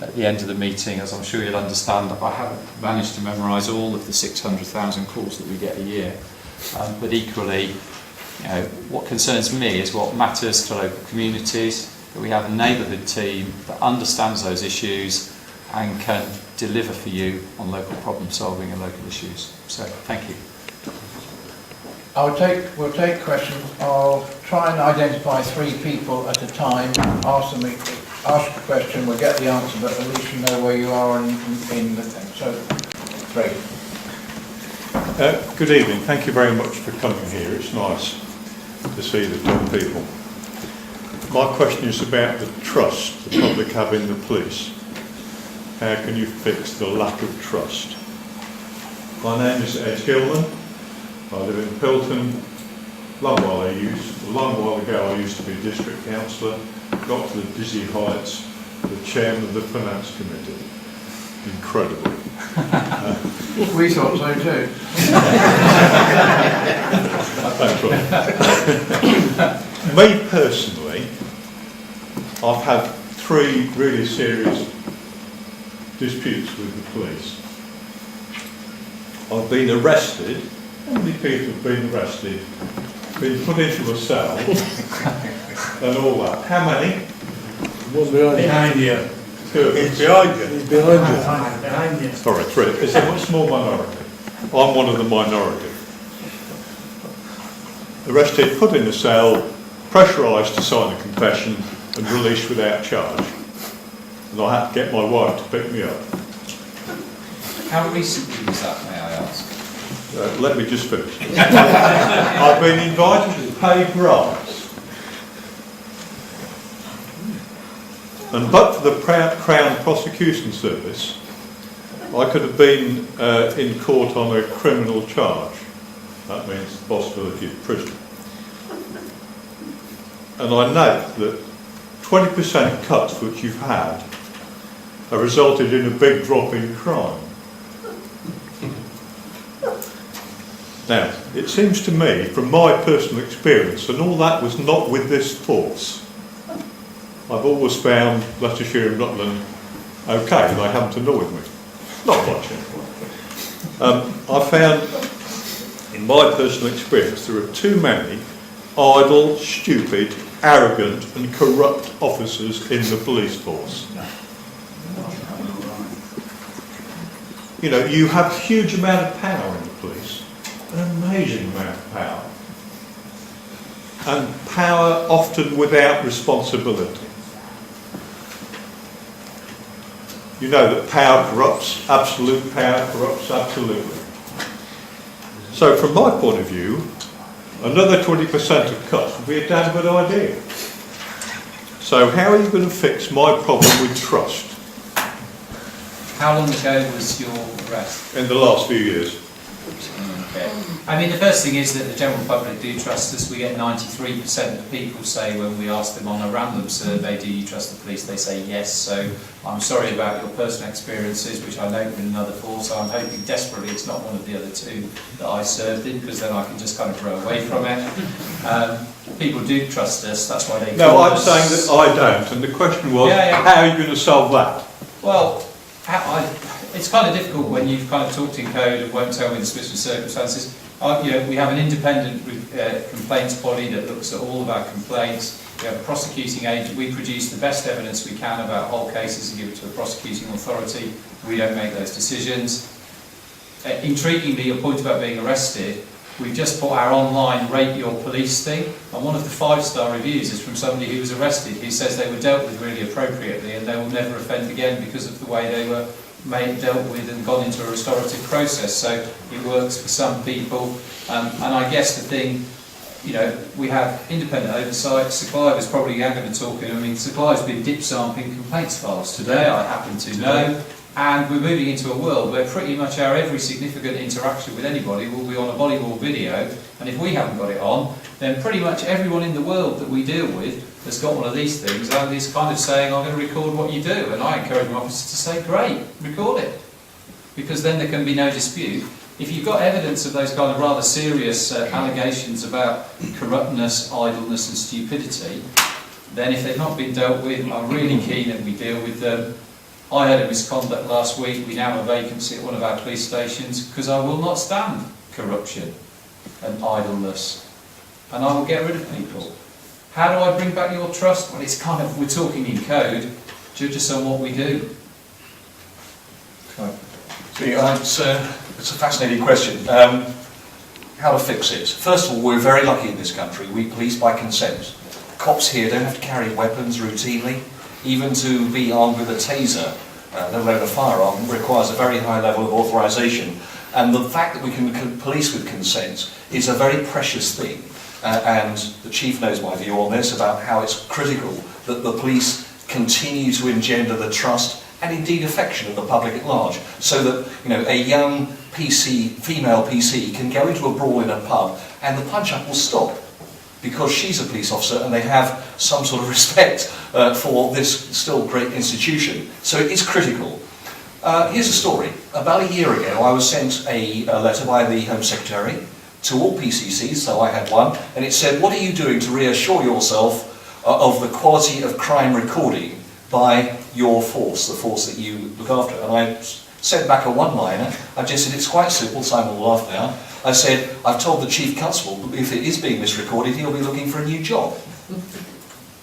at the end of the meeting, as I'm sure you'll understand, I haven't managed to memorise all of the 600,000 calls that we get a year. But equally, what concerns me is what matters to local communities, that we have a neighbourhood team that understands those issues and can deliver for you on local problem solving and local issues. So, thank you. We'll take questions. I'll try and identify 3 people at a time. Ask the question, we'll get the answer, but at least you know where you are in the thing. So, 3. Good evening. Thank you very much for coming here. It's nice to see the young people. My question is about the trust the public have in the police. How can you fix the lack of trust? My name is Ed Gilman. I live in Pilton. A long while ago I used to be district councillor, got to the dizzy heights, the chairman of the finance committee. Incredible. We thought so too. Thanks, Rob. Me personally, I've had 3 really serious disputes with the police. I've been arrested. How many people have been arrested? Been put into a cell and all that. How many? One behind you. 2. He's behind you. He's behind you. Sorry, 3. It's a much small minority. I'm one of the minority. Arrested, put in a cell, pressurised to sign a confession and released without charge. And I had to get my wife to pick me up. How recently was that, may I ask? Let me just finish. I've been invited to pay bribes. And but for the Crown Prosecution Service, I could have been in court on a criminal charge. That means the possibility of prison. And I note that 20% cuts which you've had have resulted in a big drop in crime. Now, it seems to me, from my personal experience, and all that was not with this force. I've always found Leicestershire and Rutland okay, they haven't annoyed me. Not much anyway. I found, in my personal experience, there are too many idle, stupid, arrogant and corrupt officers in the police force. You know, you have a huge amount of power in the police. An amazing amount of power, and power often without responsibility. You know that power corrupts, absolute power corrupts absolutely. So from my point of view, another 20% of cuts would be a damn good idea. So how are you going to fix my problem with trust? How long ago was your arrest? In the last few years. Okay. I mean, the first thing is that the general public do trust us. We get 93% of people say when we ask them on a random survey, do you trust the police? They say yes. So I'm sorry about your personal experiences, which I note in another force. So I'm hoping desperately it's not one of the other 2 that I served in, because then I can just kind of grow away from it. People do trust us. That's why they. No, I'm saying that I don't. And the question was, how are you going to solve that? Well, it's kind of difficult when you've kind of talked in code and won't tell me the specific circumstances. We have an independent complaints body that looks at all of our complaints. We have a prosecuting agent. We produce the best evidence we can about whole cases and give it to a prosecuting authority. We don't make those decisions. Intriguingly, your point about being arrested, we've just put our online rate your police thing, and one of the 5-star reviews is from somebody who was arrested who says they were dealt with really appropriately and they will never offend again because of the way they were dealt with and gone into a restorative process. So it works for some people, and I guess the thing, we have independent oversight. Supply was probably going to talk. I mean, Supply's been dip sampling complaints files today, I happen to know, and we're moving into a world where pretty much our every significant interaction with anybody will be on a volleyball video, and if we haven't got it on, then pretty much everyone in the world that we deal with has got one of these things and is kind of saying, I'm going to record what you do. And I encourage my officers to say, great, record it. Because then there can be no dispute. If you've got evidence of those kind of rather serious allegations about corruptness, idleness and stupidity, then if they've not been dealt with, I'm really keen that we deal with them. I had a misconduct last week. We now have a vacancy at one of our police stations because I will not stand corruption and idleness, and I will get rid of people. How do I bring back your trust? Well, it's kind of, we're talking in code, judge us on what we do. See, it's a fascinating question. How to fix it? First of all, we're very lucky in this country. We police by consent. Cops here don't have to carry weapons routinely. Even to be armed with a taser, let alone a firearm, requires a very high level of authorisation. And the fact that we can police with consent is a very precious thing. And the Chief knows my view on this, about how it's critical that the police continue to engender the trust and indeed affection of the public at large, so that, you know, a young PC, female PC, can go into a brawl in a pub and the punch-up will stop because she's a police officer and they have some sort of respect for this still great institution. So it is critical. Here's a story. About a year ago I was sent a letter by the Home Secretary to all PCCs, so I had one, and it said, what are you doing to reassure yourself of the quality of crime recording by your force, the force that you look after? And I sent back a one-liner. I just said, it's quite simple, Simon will laugh now. I said, I've told the Chief Constable that if it is being misrecorded, he'll be looking for a new job.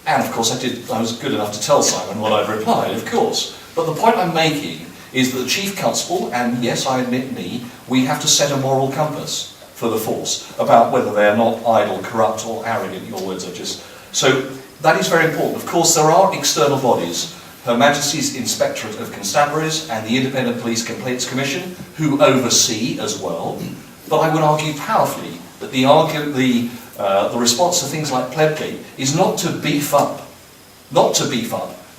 And of course I was good enough to tell Simon what I'd replied, of course. But the point I'm making is that the Chief Constable, and yes, I admit me, we have to set a moral compass for the force about whether they're not idle, corrupt or arrogant. Your words are just... So that is very important. Of course, there are external bodies, Her Majesty's Inspectorate of Constabularies and the Independent Police Complaints Commission, who oversee as well. But I would argue powerfully that the response to things like Plebgate is not to beef up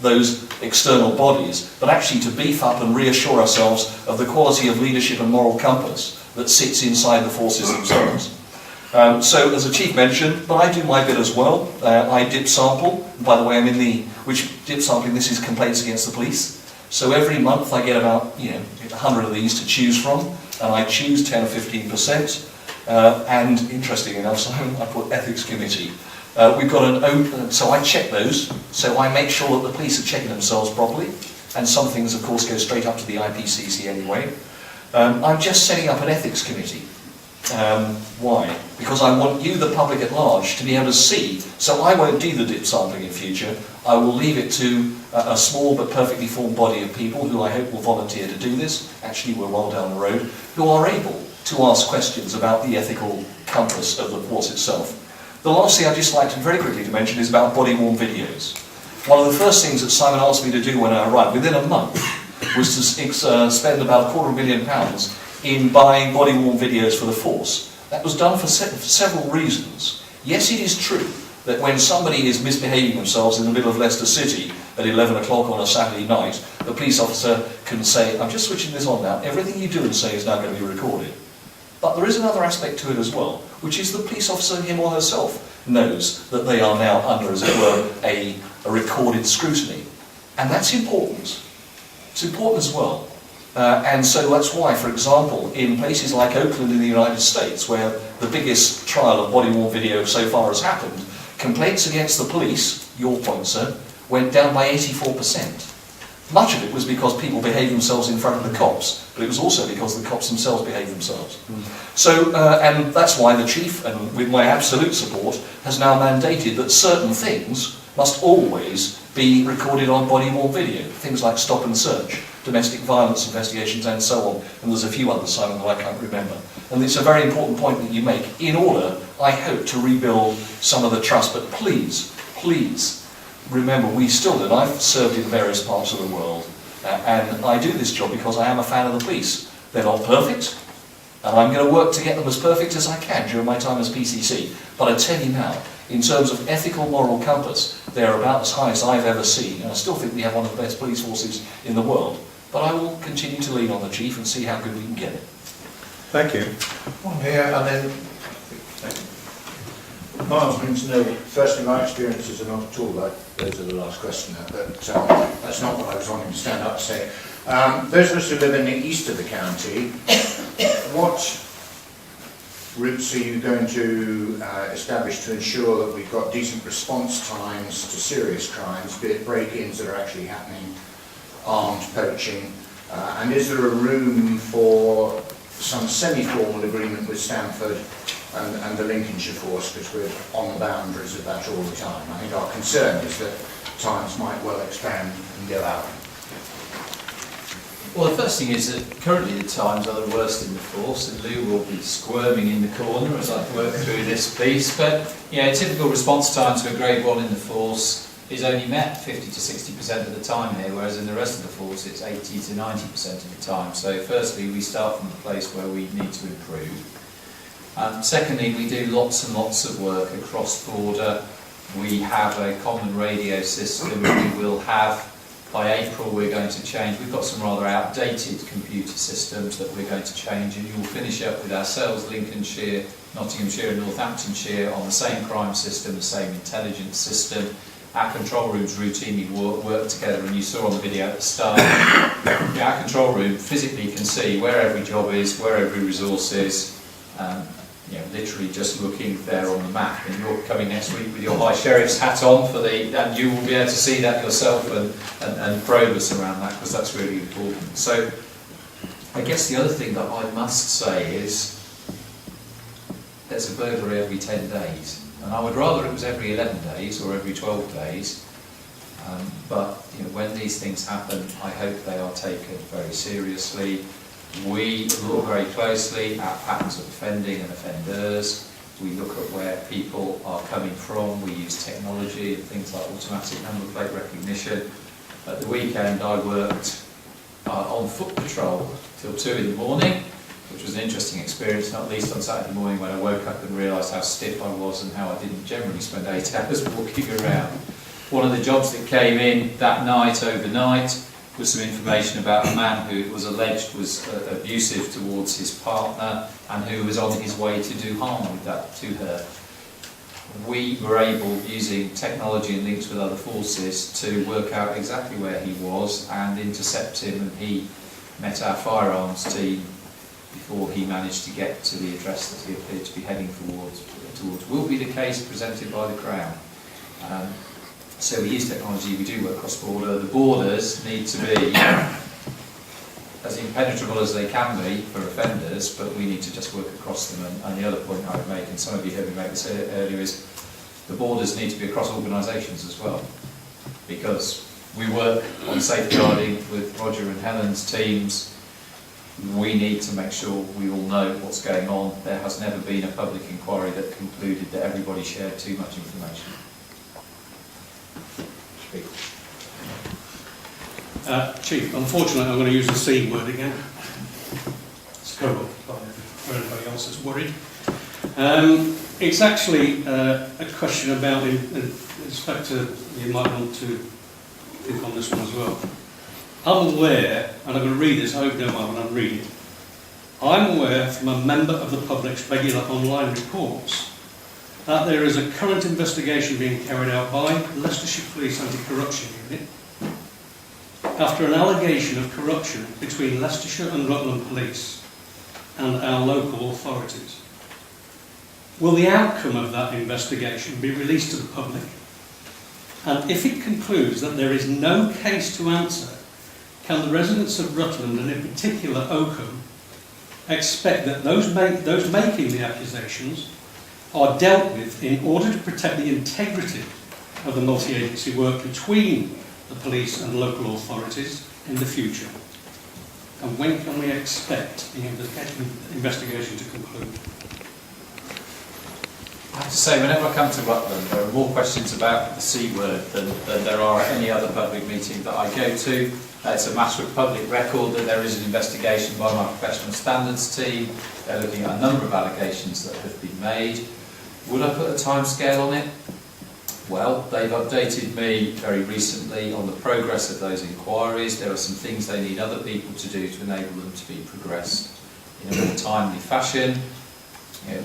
those external bodies, but actually to beef up and reassure ourselves of the quality of leadership and moral compass that sits inside the forces themselves. So, as the Chief mentioned, but I do my bit as well. I dip sample. By the way, I'm in which dip sampling, this is complaints against the police. So every month I get about 100 of these to choose from, and I choose 10 or 15%. And interestingly enough, so I put ethics committee. We've got an open, so I check those. So I make sure that the police are checking themselves properly, and some things, of course, go straight up to the IPCC anyway. I'm just setting up an ethics committee. Why? Because I want you, the public at large, to be able to see. So I won't do the dip sampling in future. I will leave it to a small but perfectly formed body of people who I hope will volunteer to do this. Actually, we're well down the road, who are able to ask questions about the ethical compass of the force itself. The last thing I'd just like to very quickly to mention is about body-worn videos. One of the first things that Simon asked me to do when I arrived, within a month, was to spend about £250,000 in buying body-worn videos for the force. That was done for several reasons. Yes, it is true that when somebody is misbehaving themselves in the middle of Leicester City at 11 o'clock on a Saturday night, the police officer can say, I'm just switching this on now, everything you do and say is now going to be recorded. But there is another aspect to it as well, which is the police officer, him or herself, knows that they are now under, as it were, a recorded scrutiny. And that's important. It's important as well. And so that's why, for example, in places like Oakland in the United States, where the biggest trial of body-worn video so far has happened, complaints against the police, your point, sir, went down by 84%. Much of it was because people behaved themselves in front of the cops, but it was also because the cops themselves behaved themselves. So, and that's why the Chief, and with my absolute support, has now mandated that certain things must always be recorded on body-worn video. Things like stop and search, domestic violence investigations and so on. And there's a few others, Simon, that I can't remember. And it's a very important point that you make, in order, I hope, to rebuild some of the trust. But please, please, remember, we still do. I've served in various parts of the world, and I do this job because I am a fan of the police. They're not perfect, and I'm going to work to get them as perfect as I can during my time as PCC. But I tell you now, in terms of ethical moral compass, they're about as high as I've ever seen, and I still think we have one of the best police forces in the world. But I will continue to lean on the Chief and see how good we can get it. Thank you. One here, and then... Miles brings no, firstly my experiences are not at all like those of the last questioner, but that's not what I was wanting to stand up to say. Those of us who live in the east of the county, what routes are you going to establish to ensure that we've got decent response times to serious crimes, be it break-ins that are actually happening armed poaching? And is there a room for some semi-formal agreement with Stamford and the Lincolnshire force, because we're on the boundaries of that all the time? I think our concern is that times might well expand and go out. Well, the first thing is that currently the times are the worst in the force, and Lou will be squirming in the corner as I work through this piece. But yeah, typical response time to a grade 1 in the force is only met 50 to 60% of the time here, whereas in the rest of the force it's 80 to 90% of the time. So firstly, we start from a place where we need to improve. Secondly, we do lots and lots of work across border. We have a common radio system. We will have, by April, we're going to change. We've got some rather outdated computer systems that we're going to change, and you will finish up with ourselves, Lincolnshire, Nottinghamshire and Northamptonshire, on the same crime system, the same intelligence system. Our control rooms routinely work together, and you saw on the video at the start, our control room physically can see where every job is, where every resource is, literally just looking there on the map. And you're coming next week with your High Sheriff's hat on, and you will be able to see that yourself and probe us around that, because that's really important. So I guess the other thing that I must say is there's a burglary every 10 days. And I would rather it was every 11 days or every 12 days. But when these things happen, I hope they are taken very seriously. We look very closely at patterns of offending and offenders. We look at where people are coming from. We use technology and things like automatic number plate recognition. At the weekend I worked on foot patrol till 2 in the morning, which was an interesting experience, not least on Saturday morning when I woke up and realised how stiff I was and how I didn't generally spend 8 hours walking around. One of the jobs that came in that night, overnight, was some information about a man who it was alleged was abusive towards his partner and who was on his way to do harm with that to her. We were able, using technology and links with other forces, to work out exactly where he was and intercept him, and he met our firearms team before he managed to get to the address that he appeared to be heading towards. Will be the case presented by the Crown. So we use technology, we do work cross-border. The borders need to be as impenetrable as they can be for offenders, but we need to just work across them. And the other point I would make, and some of you heard me make this earlier, is the borders need to be across organisations as well, because we work on safeguarding with Roger and Helen's teams. We need to make sure we all know what's going on. There has never been a public inquiry that concluded that everybody shared too much information. Chief, unfortunately I'm going to use the C word again. It's covered for everybody else that's worried. It's actually a question about, Inspector, you might want to think on this one as well. I'm aware, and I'm going to read this, I hope you don't mind when I'm reading it. I'm aware from a member of the public's regular online reports that there is a current investigation being carried out by Leicestershire Police Anti-Corruption Unit after an allegation of corruption between Leicestershire and Rutland Police and our local authorities. Will the outcome of that investigation be released to the public? And if it concludes that there is no case to answer, can the residents of Rutland, and in particular Oakham, expect that those making the accusations are dealt with in order to protect the integrity of the multi-agency work between the police and local authorities in the future? And when can we expect the investigation to conclude? I have to say, whenever I come to Rutland, there are more questions about the C word than there are at any other public meeting that I go to. It's a matter of public record that there is an investigation by my professional standards team. They're looking at a number of allegations that have been made. Would I put a timescale on it? Well, they've updated me very recently on the progress of those inquiries. There are some things they need other people to do to enable them to be progressed in a more timely fashion.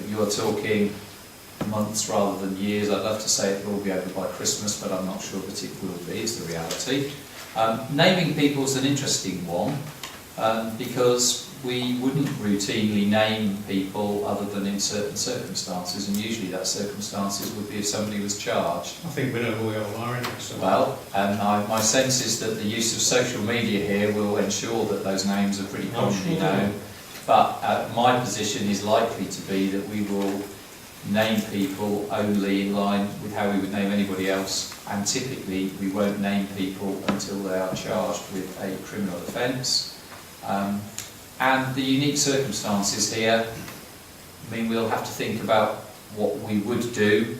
You're talking months rather than years. I'd love to say it will all be over by Christmas, but I'm not sure that it will be, is the reality. Naming people is an interesting one, because we wouldn't routinely name people other than in certain circumstances, and usually that circumstances would be if somebody was charged. I think we know who we all are, anyway. So. Well, and my sense is that the use of social media here will ensure that those names are pretty commonly known. But my position is likely to be that we will name people only in line with how we would name anybody else, and typically we won't name people until they are charged with a criminal offence. And the unique circumstances here, I mean, we'll have to think about what we would do,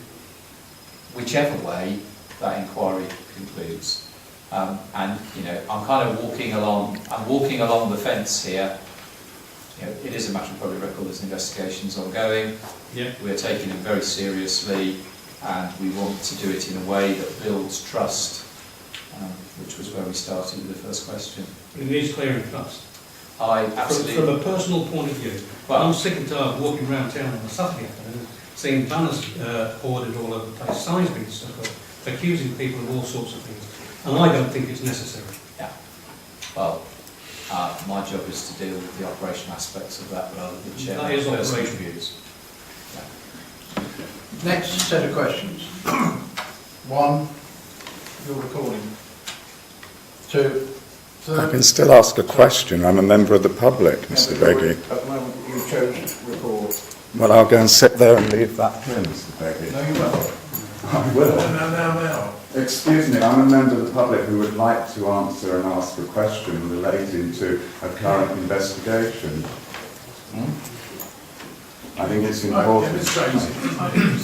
whichever way that inquiry concludes. And you know, I'm kind of walking along the fence here. You know, it is a matter of public record. There's investigations ongoing. Yeah. We're taking it very seriously, and we want to do it in a way that builds trust, which was where we started with the first question. It needs clearing trust. I absolutely. From a personal point of view, Well, I'm sick and tired of walking around town on a Saturday afternoon, seeing banners hoarded all over the place, signs being stuck up, accusing people of all sorts of things, and I don't think it's necessary. yeah. Well, my job is to deal with the operational aspects of that rather than share That my is personal operational. views. Next set of questions. 1, you're recording. 2, I can still ask a question. I'm a member of the public, Mr. Beggy. At the moment you chose to record. Well, I'll go and sit there and leave that here, Mr. Beggy. No, you won't. I will. Now. Excuse me, I'm a member of the public who would like to answer and ask a question relating to a current investigation. I think it's important.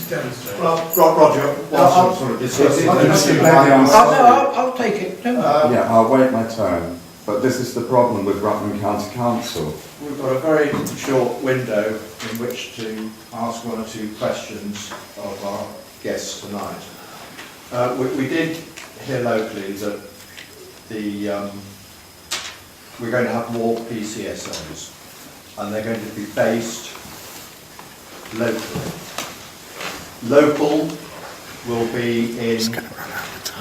Demonstrate. Well, Roger, whilst sort of discussing Mr. Beggy, I'm Oh, sorry. no, I'll take it. Don't worry. Yeah, I'll wait my turn. But this is the problem with Rutland County Council. we've got a very short window in which to ask 1 or 2 questions of our guests tonight. We did hear locally that we're going to have more PCSOs, and they're going to be based locally. Local will be in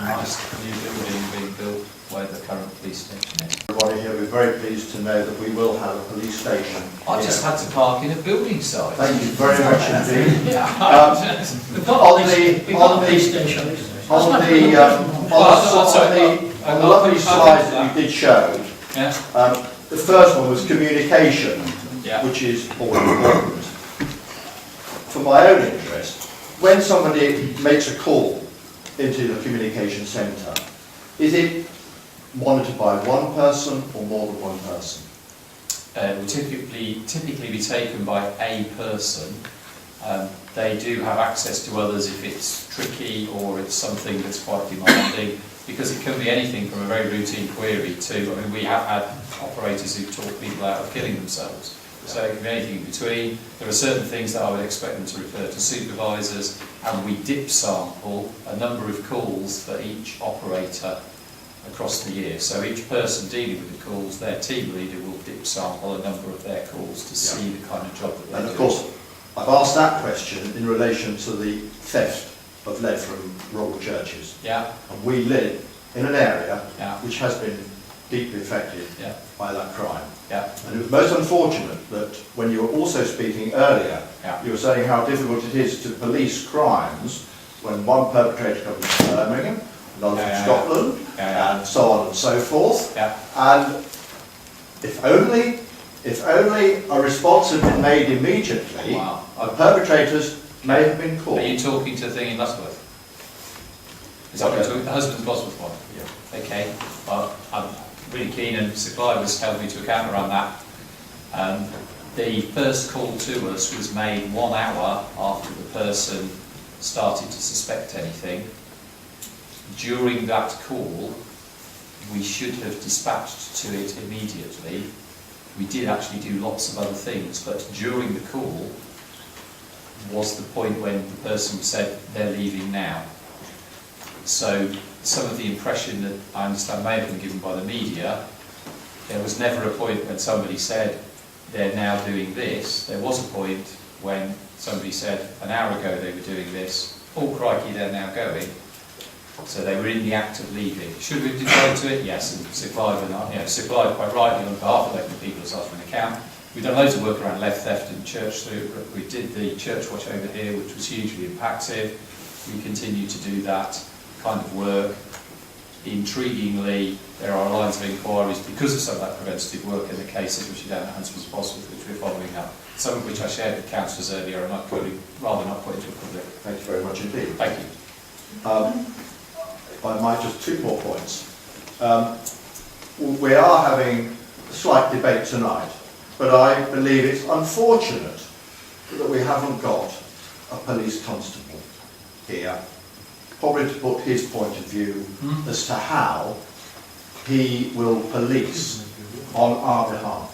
Nice new building being built where the current police station is. everybody here. We're very pleased to know that we will have a police station. I just had to park in a building site. Thank you very much indeed. Yeah. We've got a police station. On the lovely slides that you did show, Yeah. the first one was communication, Yeah. which is all important. For my own interest, when somebody makes a call into the communication centre, is it monitored by one person or more than one person? Will typically be taken by a person. They do have access to others if it's tricky or it's something that's quite demanding, because it can be anything from a very routine query to, I mean, we have had operators who talk people out of killing themselves. So it can be anything in between. There are certain things that I would expect them to refer to supervisors, and we dip sample a number of calls for each operator across the year. So each person dealing with the calls, their team leader will dip sample a number of their calls to see the kind of job that they do. And of course, I've asked that question in relation to the theft of lead from rural churches. Yeah, And we live in an area yeah, which has been deeply affected yeah, by that crime. yeah, And it was most unfortunate that when you were also speaking earlier, yeah. you were saying how difficult it is to police crimes when one perpetrator comes from Birmingham, another from Scotland, and so on and so forth. Yeah. And if only a response had been made immediately, Wow. the perpetrators may have been caught. Are you talking to the thing in Lutland? Is that what you're talking, the husband's Bosworth one? Yeah. Okay, well, I'm really keen, and supply was held me to account around that. The first call to us was made 1 hour after the person started to suspect anything. During that call, we should have dispatched to it immediately. We did actually do lots of other things, but during the call was the point when the person said they're leaving now. So some of the impression that I understand may have been given by the media, there was never a point when somebody said they're now doing this. There was a point when somebody said an hour ago they were doing this, oh crikey, they're now going. So they were in the act of leaving. Should we have decided to it? Yes, and supplied quite rightly on behalf of local people as asked for an account. We've done loads of work around left theft and church through. We did the church watch over here, which was hugely impactful. We continue to do that kind of work. Intriguingly, there are lines of inquiries because of some of that preventative work in the cases which are down at Huntsman's Hospital, which we're following up. Some of which I shared with councillors earlier, and I'd probably rather not put into a public. Thank you very much indeed. Thank you. If I might, just 2 more points. We are having a slight debate tonight, but I believe it's unfortunate that we haven't got a police constable here, probably to put his point of view as to how he will police on our behalf.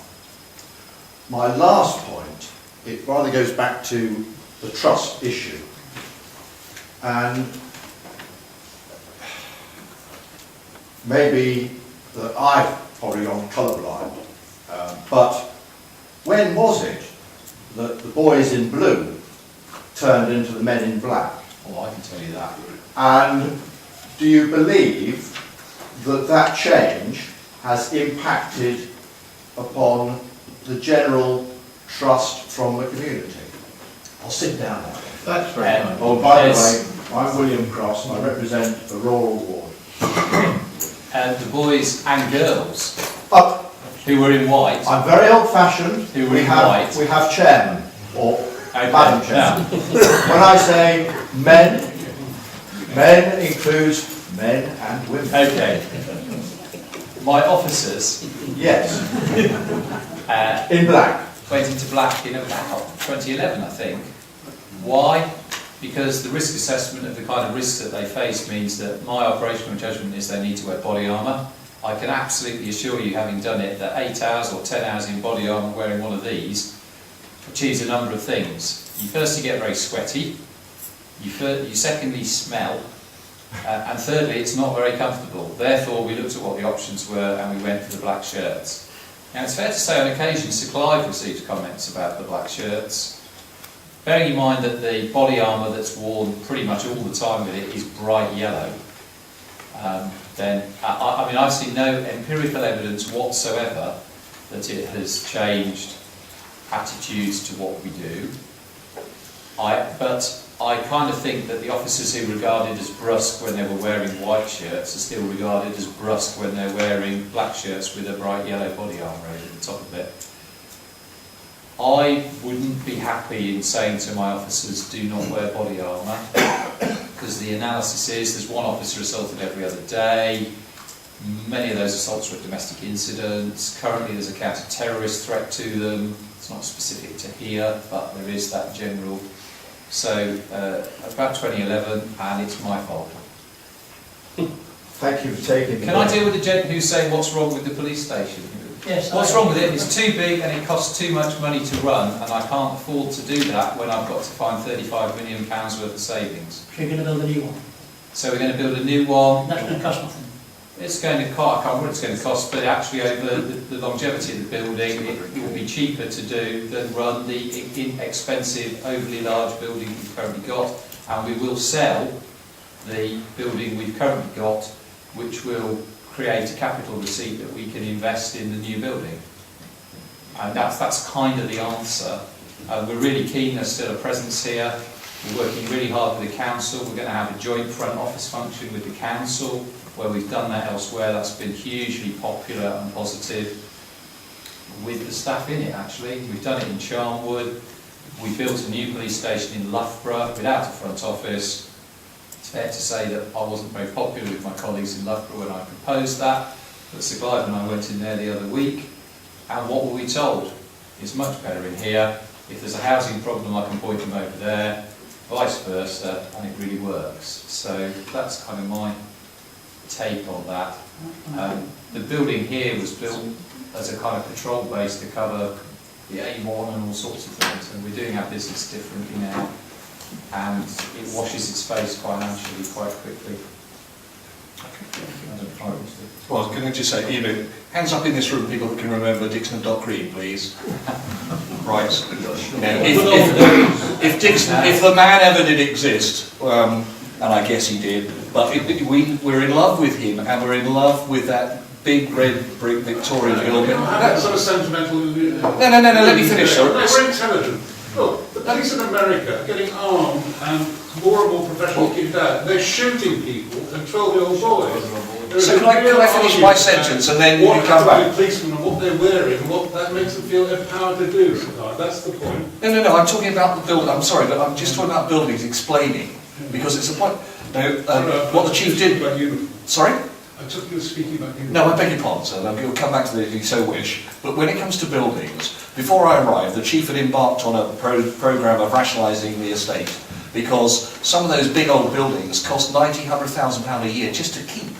My last point, it rather goes back to the trust issue. And maybe that I've probably gone colourblind, but when was it that the boys in blue turned into the men in black? Oh, I can tell you that. And do you believe that that change has impacted upon the general trust from the community? I'll sit down now. That's very kind. Oh, by the way, I'm William Cross and I represent the rural ward. The boys and girls But who were in white. I'm very old-fashioned. Who were in white. We have chairman, or Okay, madam chairman. When I say men, men includes men and women. Okay. My officers Yes. In black. went into black in about 2011, I think. Why? Because the risk assessment of the kind of risks that they face means that my operational judgment is they need to wear body armour. I can absolutely assure you, having done it, that 8 hours or 10 hours in body armour wearing one of these achieves a number of things. You firstly get very sweaty, you secondly smell, and thirdly it's not very comfortable. Therefore we looked at what the options were and we went for the black shirts. Now it's fair to say on occasion Sir Clive receives comments about the black shirts. Bearing in mind that the body armour that's worn pretty much all the time with it is bright yellow, then I mean I've seen no empirical evidence whatsoever that it has changed attitudes to what we do. But I kind of think that the officers who were regarded as brusque when they were wearing white shirts are still regarded as brusque when they're wearing black shirts with a bright yellow body armour over the top of it. I wouldn't be happy in saying to my officers, do not wear body armour, because the analysis is there's one officer assaulted every other day. Many of those assaults were domestic incidents. Currently there's a counter-terrorist threat to them. It's not specific to here, but there is that general. So, about 2011, and it's my fault. Thank you for taking Can I deal with the gent who's saying what's wrong with the police station? Yes. What's wrong with it? It's too big and it costs too much money to run, and I can't afford to do that when I've got to find £35 million worth of savings. So you're going to build a new one. So we're going to build a new one. That's going to cost nothing. It's going to cost, I can't remember what it's going to cost, but actually over the longevity of the building, it will be cheaper to do than run the inexpensive, overly large building we've currently got, and we will sell the building we've currently got, which will create a capital receipt that we can invest in the new building. And that's kind of the answer. We're really keen, there's still a presence here. We're working really hard with the council. We're going to have a joint front office function with the council, where we've done that elsewhere. That's been hugely popular and positive with the staff in it, actually. We've done it in Charnwood. We built a new police station in Loughborough without a front office. It's fair to say that I wasn't very popular with my colleagues in Loughborough when I proposed that, but Sir Clive and I went in there the other week, and what were we told? It's much better in here. If there's a housing problem, I can point them over there, vice versa, and it really works. So that's kind of my take on that. The building here was built as a kind of patrol base to cover the A1 and all sorts of things, and we're doing our business differently now, and it washes its face financially quite quickly. Well, can I just say, hands up in this room, people that can remember Dixon and Dock Green, please. Right. If the man ever did exist, and I guess he did, but we're in love with him, and we're in love with that big red brick Victorian building. That sort of sentimental. No, let me finish. No, we're intelligent. Look, the police in America are getting armed and more professionally kitted out. They're shooting people and 12-year-old boys. So can I finish my sentence and then you can come back? Policemen and what they're wearing, what that makes them feel empowered to do. That's the point. No, I'm talking about the building. I'm sorry, but I'm just talking about buildings, explaining, because it's a point. No, what the chief did. Sorry? I took you as speaking about you. No, I beg your pardon, sir. We'll come back to this if you so wish. But when it comes to buildings, before I arrived, the chief had embarked on a programme of rationalising the estate, because some of those big old buildings cost £90,000 a year just to keep.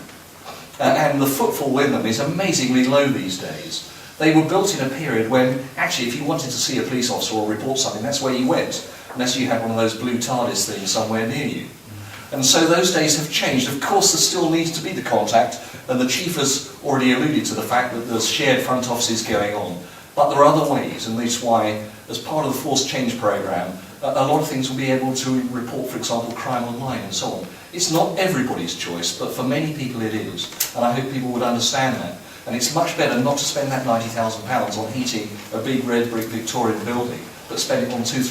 And the footfall in them is amazingly low these days. They were built in a period when, actually, if you wanted to see a police officer or report something, that's where you went, unless you had one of those blue TARDIS things somewhere near you. And so those days have changed. Of course, there still needs to be the contact, and the chief has already alluded to the fact that there's shared front offices going on. But there are other ways, and that's why, as part of the Force Change programme, a lot of things will be able to report, for example, crime online and so on. It's not everybody's choice, but for many people it is, and I hope people would understand that. And it's much better not to spend that £90,000 on heating a big red brick Victorian building, but spend it on two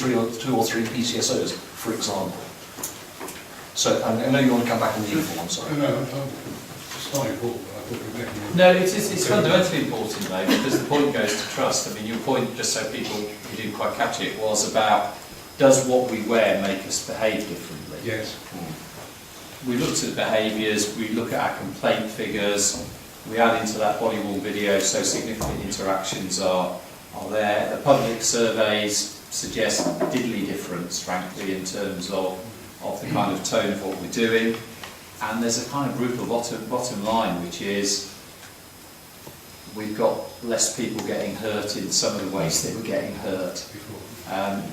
or three PCSOs, for example. So, I know you want to come back on the uniform, I'm sorry. No, it's not important. I thought you were making No, it's fundamentally important though, because the point goes to trust. I mean, your point, just so people who didn't quite catch it, was about, does what we wear make us behave differently? Yes. We looked at behaviours, we look at our complaint figures, we add into that body worn video, so significant interactions are there. The public surveys suggest diddly difference, frankly, in terms of the kind of tone of what we're doing. And there's a kind of brutal bottom line, which is we've got less people getting hurt in some of the ways they were getting hurt. And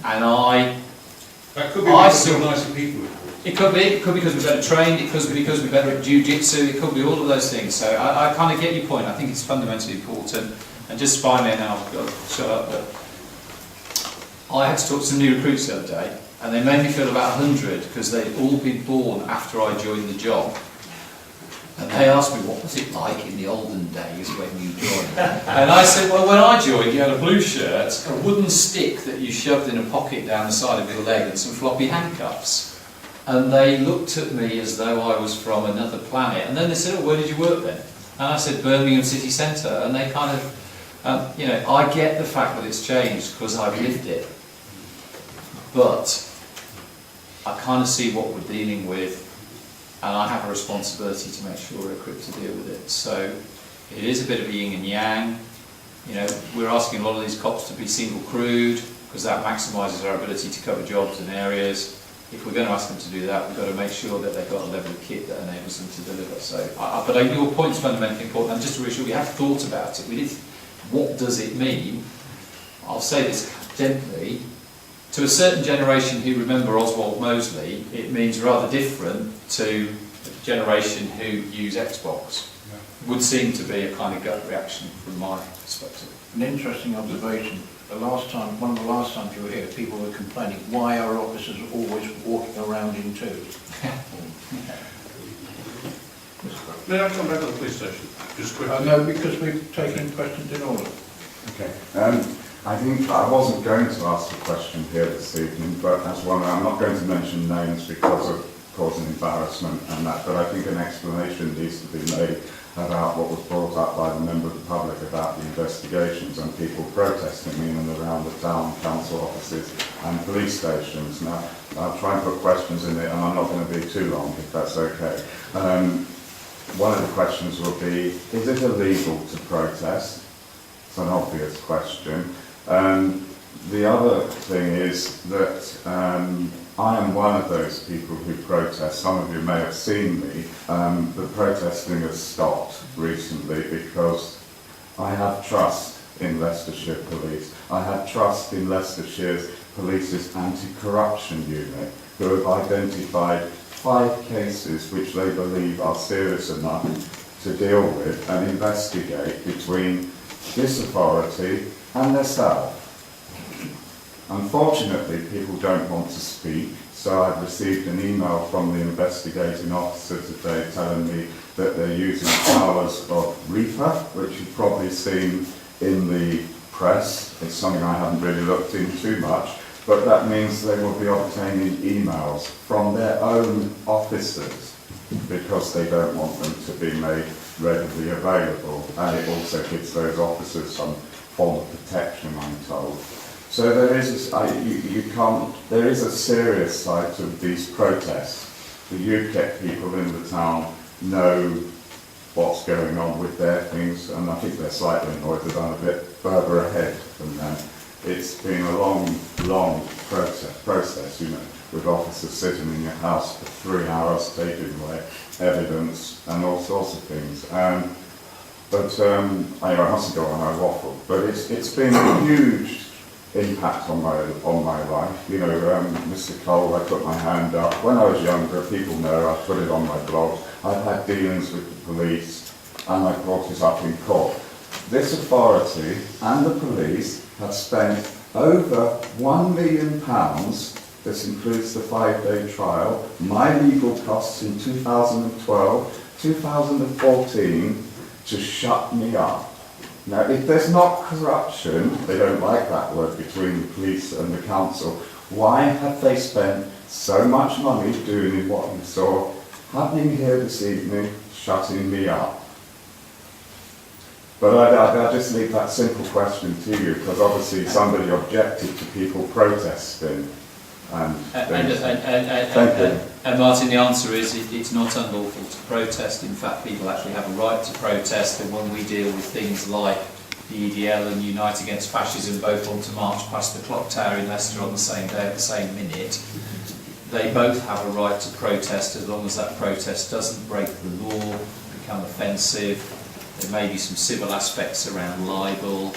that could be because we're nicer people. It could be because we're better trained, it could be because we're better at jiu-jitsu, it could be all of those things. So I kind of get your point. I think it's fundamentally important. And just finally, and I've got to shut up, but I had to talk to some new recruits the other day, and they made me feel about 100 because they'd all been born after I joined the job. And they asked me, what was it like in the olden days when you joined? And I said, well, when I joined, you had a blue shirt, a wooden stick that you shoved in a pocket down the side of your leg, and some floppy handcuffs. And they looked at me as though I was from another planet. And then they said, oh, where did you work then? And I said, Birmingham City Centre. And they kind of, I get the fact that it's changed because I've lived it. But I kind of see what we're dealing with, and I have a responsibility to make sure we're equipped to deal with it. So it is a bit of a yin and yang. We're asking a lot of these cops to be single crewed because that maximises our ability to cover jobs and areas. If we're going to ask them to do that, we've got to make sure that they've got a level of kit that enables them to deliver. So, but your point's fundamentally important, and just to reassure, we have thought about it. What does it mean? I'll say this gently. To a certain generation who remember Oswald Mosley, it means rather different to the generation who use Xbox. Would seem to be a kind of gut reaction from my perspective. An interesting observation. One of the last times you were here, people were complaining why our officers are always walking around in twos. May I come back to the police station? Just quickly. No, because we're taking questions in order. Okay. I think I wasn't going to ask a question here this evening, but as one, I'm not going to mention names because of causing embarrassment and that, but I think an explanation needs to be made about what was brought up by the member of the public about the investigations and people protesting in and around the town council offices and police stations. Now, I'll try and put questions in it, and I'm not going to be too long, if that's okay. One of the questions will be, is it illegal to protest? It's an obvious question. The other thing is that I am one of those people who protest. Some of you may have seen me. The protesting has stopped recently because I have trust in Leicestershire Police. I have trust in Leicestershire's Police's anti-corruption unit, who have identified 5 cases which they believe are serious enough to deal with and investigate between this authority and themselves. Unfortunately, people don't want to speak, so I've received an email from the investigating officer today telling me that they're using powers of Reaper, which you've probably seen in the press. It's something I haven't really looked into much, but that means they will be obtaining emails from their own officers because they don't want them to be made readily available, and it also gives those officers some form of protection, I'm told. So there is there is a serious side to these protests. The UKIP people in the town know what's going on with their things, and I think they're slightly annoyed that I'm a bit further ahead than them. It's been a long process, you know, with officers sitting in your house for 3 hours, taking away evidence and all sorts of things. Anyway, I mustn't go on, I waffle. But it's been a huge impact on my life. You know, Mr. Cole, I put my hand up. When I was younger, people know, I put it on my blog. I've had dealings with the police, and I brought it up in court. This authority and the police have spent over £1 million. This includes the 5-day trial, my legal costs in 2012, 2014, to shut me up. Now, if there's not corruption, they don't like that word, between the police and the council, why have they spent so much money doing what you saw happening here this evening, shutting me up? But I'll just leave that simple question to you, because obviously somebody objected to people protesting. And Martin, the answer is it's not unlawful to protest. In fact, people actually have a right to protest, and when we deal with things like the EDL and Unite Against Fascism both want to march past the clock tower in Leicester on the same day at the same minute, they both have a right to protest as long as that protest doesn't break the law, become offensive. There may be some civil aspects around libel.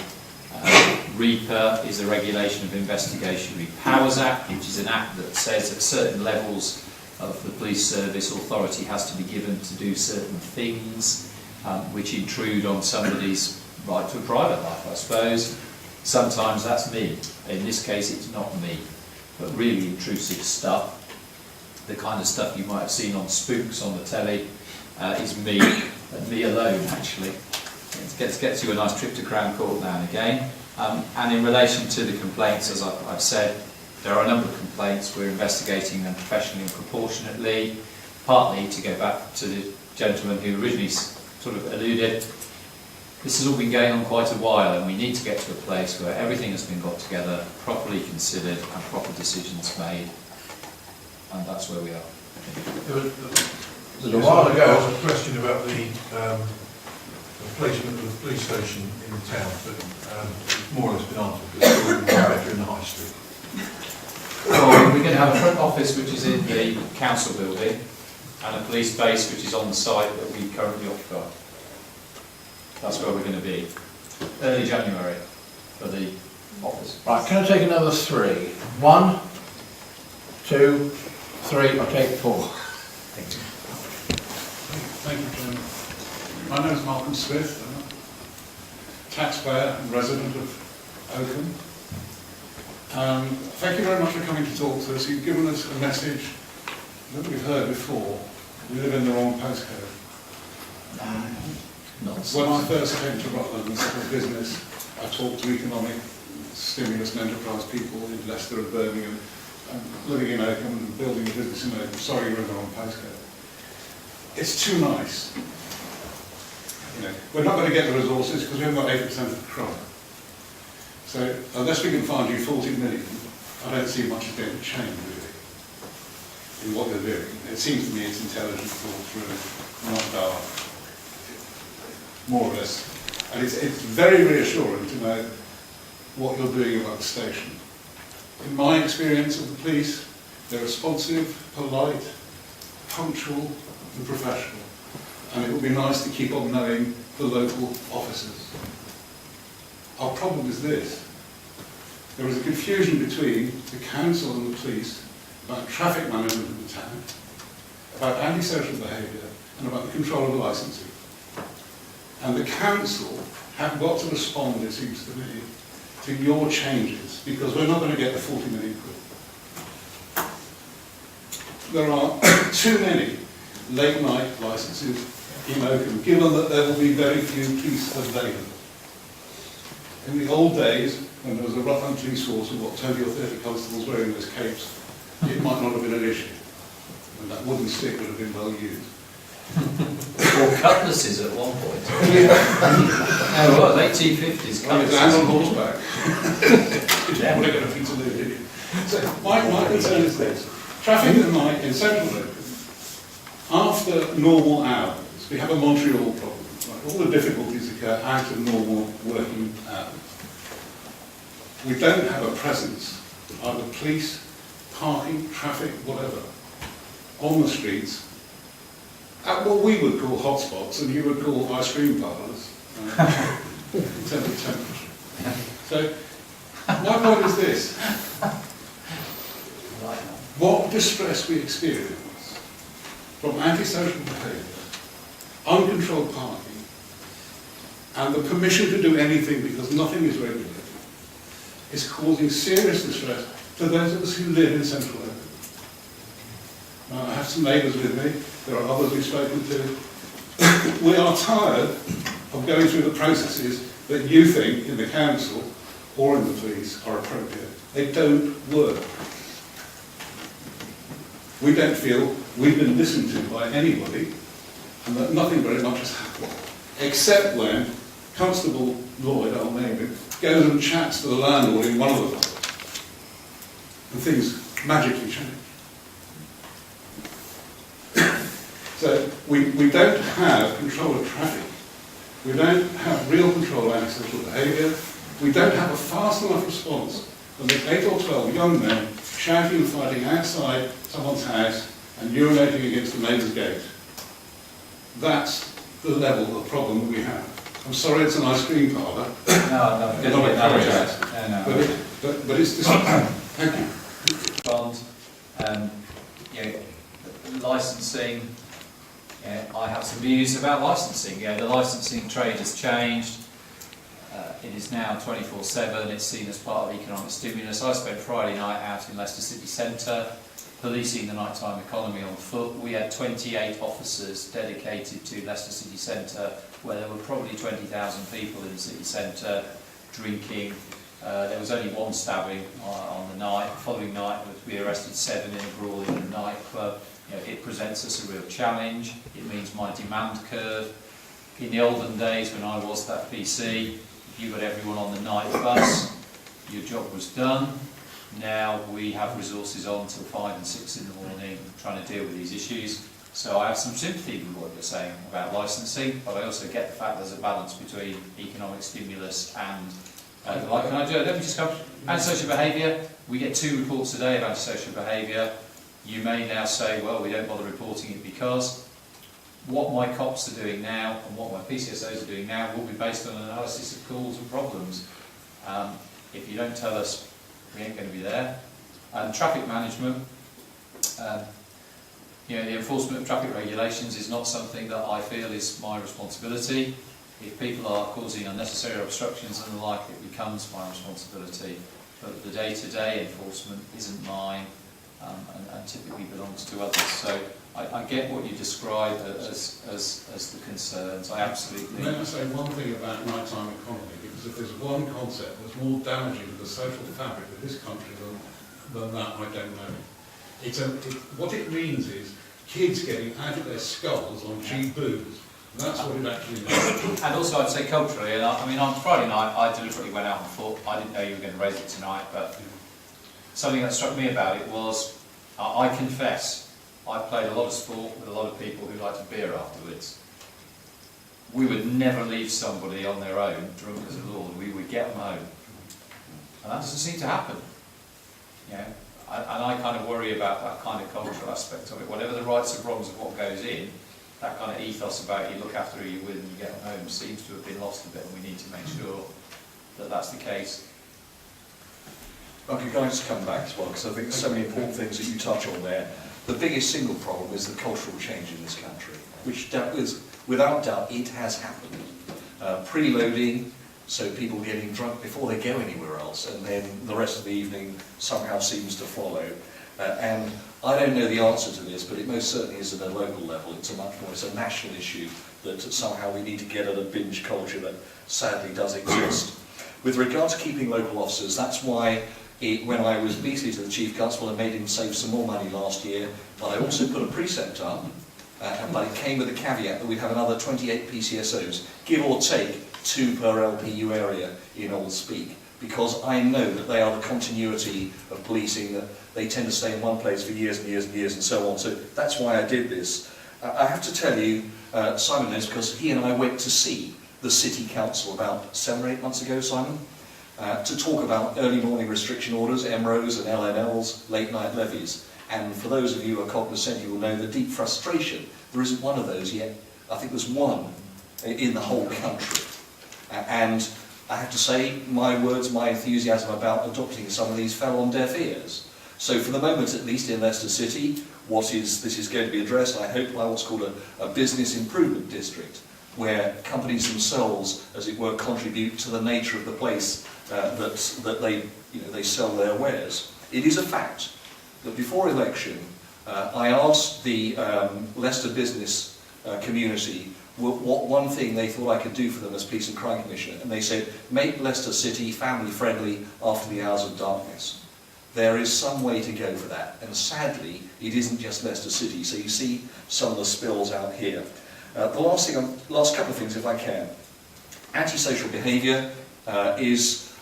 REPA is the Regulation of Investigatory Powers Act, which is an act that says at certain levels of the police service, authority has to be given to do certain things which intrude on somebody's right to a private life, I suppose. Sometimes that's me. In this case, it's not me. But really intrusive stuff, the kind of stuff you might have seen on Spooks on the telly, is me, and me alone, actually. It gets you a nice trip to Crown Court now and again. And in relation to the complaints, as I've said, there are a number of complaints. We're investigating them professionally and proportionately, partly to go back to the gentleman who originally sort of alluded. This has all been going on quite a while, and we need to get to a place where everything has been got together, properly considered, and proper decisions made. And that's where we are. A while ago, there was a question about the placement of the police station in town, but it's more or less been answered. It's still better in the high street. Well, we're going to have a front office which is in the council building, and a police base which is on the site that we currently occupy. That's where we're going to be. Early January for the office. Right, can I take another 3? 1, 2, 3, I'll take 4. Thank you. Thank you, Chairman. My name is Malcolm Smith. I'm a taxpayer and resident of Oakham. Thank you very much for coming to talk to us. You've given us a message that we've heard before. We live in the wrong postcode. When I first came to Rutland and set up business, I talked to economic stimulus and enterprise people in Leicester and Birmingham, living in Oakham and building a business in Oakham. Sorry, you're in the wrong postcode. It's too nice. You know, we're not going to get the resources because we haven't got 80% of the crop. So unless we can find you 40 million, I don't see much is going to change really in what you're doing. It seems to me it's intelligent thought through, not dark, more or less. And it's very reassuring to know what you're doing about the station. In my experience of the police, they're responsive, polite, punctual and professional. And it would be nice to keep on knowing the local officers. Our problem is this. There is a confusion between the council and the police about traffic management of the town, about antisocial behaviour, and about the control of licensing. And the council have got to respond, it seems to me, to your changes, because we're not going to get the 40 million quid. There are too many late night licences in Oakham, given that there will be very few police available. In the old days, when there was a Rutland police force with 20 or 30 constables wearing those capes, it might not have been an issue. And that wooden stick would have been well used. Or cutlasses at one point. Oh, what, 1850s cutlasses? And on horseback. Yeah. We're going to be to do, did you? So my concern is this. Traffic at night in central London, after normal hours, we have a Montreal problem. Right? All the difficulties occur out of normal working hours. We don't have a presence, either police, parking, traffic, whatever, on the streets, at what we would call hotspots and you would call ice cream parlours, in terms of temperature. So, my point is this. What distress we experience from antisocial behaviour, uncontrolled parking, and the permission to do anything because nothing is regulated, is causing serious distress to those of us who live in central London. Now, I have some neighbours with me, there are others we've spoken to. We are tired of going through the processes that you think in the council or in the police are appropriate. They don't work. We don't feel we've been listened to by anybody and that nothing very much has happened. Except when Constable Lloyd, I'll name him, goes and chats to the landlord in one of the flats. And things magically change. So we don't have control of traffic. We don't have real control of antisocial behaviour. We don't have a fast enough response when there's 8 or 12 young men shouting and fighting outside someone's house and urinating against the neighbour's gate. That's the level of problem that we have. I'm sorry it's an ice cream parlour. No, I'm not encouraging that. But it's this. Thank you. Bond, licensing. I have some views about licensing. The licensing trade has changed. It is now 24/7. It's seen as part of economic stimulus. I spent Friday night out in Leicester city centre, policing the nighttime economy on foot. We had 28 officers dedicated to Leicester city centre, where there were probably 20,000 people in the city centre drinking. There was only one stabbing on the night. The following night, we arrested 7 in a brawl in a nightclub. It presents us a real challenge. It means my demand curve. In the olden days, when I was that PC, you got everyone on the night bus, your job was done. Now we have resources on till 5 and 6 in the morning trying to deal with these issues. So I have some sympathy with what you're saying about licensing, but I also get the fact there's a balance between economic stimulus and the like. Can I do it? Let me just come. Antisocial behaviour. We get 2 reports a day of antisocial behaviour. You may now say, well, we don't bother reporting it because what my cops are doing now and what my PCSOs are doing now will be based on an analysis of calls and problems. If you don't tell us, we ain't going to be there. And traffic management, the enforcement of traffic regulations is not something that I feel is my responsibility. If people are causing unnecessary obstructions and the like, it becomes my responsibility. But the day-to-day enforcement isn't mine. And typically belongs to others. So I get what you describe as the concerns. I absolutely. May I say one thing about nighttime economy? Because if there's one concept that's more damaging to the social fabric of this country than that, I don't know. What it means is kids getting out of their skulls on cheap booze. That's what it actually means. And also I'd say culturally, and on Friday night I deliberately went out on foot. I didn't know you were going to raise it tonight, but something that struck me about it was, I confess, I played a lot of sport with a lot of people who liked a beer afterwards. We would never leave somebody on their own, drunk as a lord. We would get them home. And that doesn't seem to happen. And I kind of worry about that kind of cultural aspect of it. Whatever the rights and wrongs of what goes in, that kind of ethos about you look after who you're with and you get them home seems to have been lost a bit, and we need to make sure that that's the case. Okay, can I just come back as well, because I think there's so many important things that you touch on there. The biggest single problem is the cultural change in this country, which without doubt it has happened. Preloading, so people getting drunk before they go anywhere else, and then the rest of the evening somehow seems to follow. And I don't know the answer to this, but it most certainly is at a local level. It's a national issue that somehow we need to get at a binge culture that sadly does exist. With regard to keeping local officers, that's why when I was beastly to the Chief Constable, I made him save some more money last year, but I also put a precept up, but it came with a caveat that we'd have another 28 PCSOs, give or take 2 per LPU area in old speak, because I know that they are the continuity of policing, that they tend to stay in one place for years and years and years and so on. So that's why I did this. I have to tell you, Simon knows, because he and I went to see the City Council about 7 or 8 months ago, Simon, to talk about early morning restriction orders, MROs and LNLs, late night levies. And for those of you who are cognizant, you will know the deep frustration. There isn't one of those yet. I think there's one in the whole country. And I have to say, my words, my enthusiasm about adopting some of these fell on deaf ears. So for the moment, at least in Leicester City, this is going to be addressed, I hope, by what's called a business improvement district, where companies themselves, as it were, contribute to the nature of the place that they sell their wares. It is a fact that before election, I asked the Leicester business community what one thing they thought I could do for them as Police and Crime Commissioner, and they said, make Leicester City family friendly after the hours of darkness. There is some way to go for that, and sadly, it isn't just Leicester City, so you see some of the spills out here. The last couple of things, if I can. Antisocial behaviour is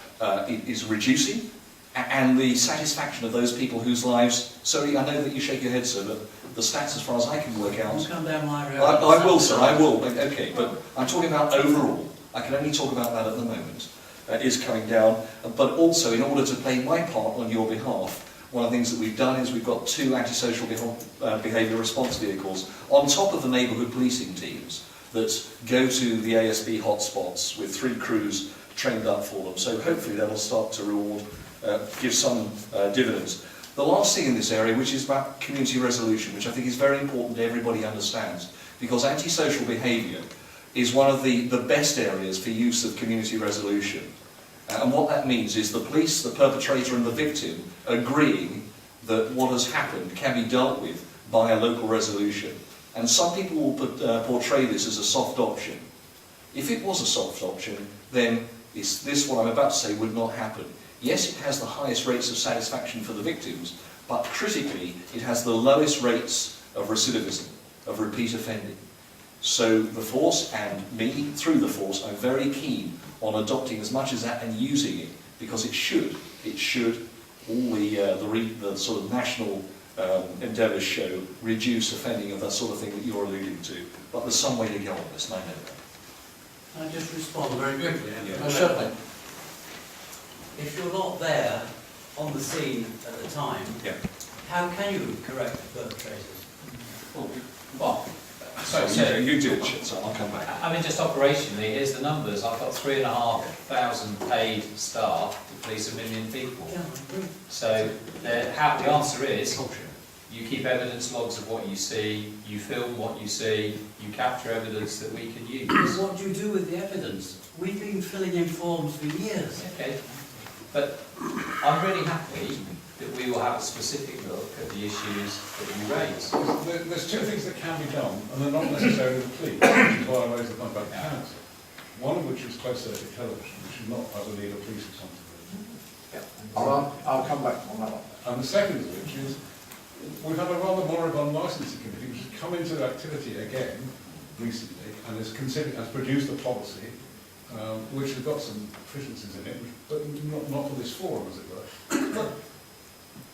reducing, and the satisfaction of those people whose lives... Sorry, I know that you shake your head, sir, but the stats, as far as I can work out... Come down my road. I will, sir, I will. Okay, but I'm talking about overall. I can only talk about that at the moment. Is coming down, but also in order to play my part on your behalf, one of the things that we've done is we've got 2 antisocial behaviour response vehicles on top of the neighbourhood policing teams that go to the ASB hotspots with 3 crews trained up for them. So hopefully that'll start to reward, give some dividends. The last thing in this area, which is about community resolution, which I think is very important that everybody understands, because antisocial behaviour is one of the best areas for use of community resolution. And what that means is the police, the perpetrator and the victim agreeing that what has happened can be dealt with by a local resolution. And some people will portray this as a soft option. If it was a soft option, then this, what I'm about to say, would not happen. Yes, it has the highest rates of satisfaction for the victims, but critically, it has the lowest rates of recidivism, of repeat offending. So the force, and me through the force, I'm very keen on adopting as much as that and using it, because it should, all the sort of national endeavours show, reduce offending of that sort of thing that you're alluding to. But there's some way to go on this, and I know that. Can I just respond very quickly? Yeah. Certainly. If you're not there on the scene at the time, Yeah. how can you correct the perpetrators? Well, So you do it, so I'll come back. I mean, just operationally, here's the numbers. I've got 3,500 paid staff to police 1 million people. Yeah, I agree. So the answer is, you keep evidence logs of what you see, you film what you see, you capture evidence that we can use. What do you do with the evidence? We've been filling in forms for years. Okay, but I'm really happy that we will have a specific look at the issues that you raise. There's 2 things that can be done, and they're not necessarily the police, which is why I raised the point about the council. One of which is closed circuit television, which is not, I believe, a police responsibility. I'll come back on that one. And the second of which is, we've had a rather moribund licensing committee, which has come into activity again recently, and has produced a policy, which has got some deficiencies in it, but not for this forum, as it were. But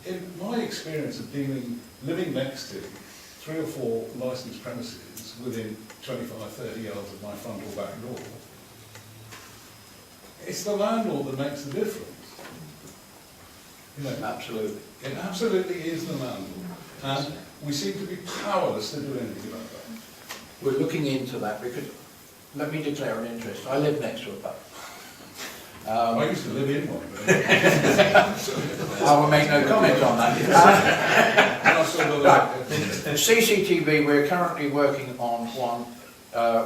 in my experience of living next to 3 or 4 licensed premises within 25, 30 yards of my front or back door, it's the landlord that makes the difference. You know, Absolutely. it absolutely is the landlord. And we seem to be powerless to do anything about that. We're looking into that because, let me declare an interest. I live next to a pub. I used to live in one, but I will make no comment on that. CCTV, we're currently working on one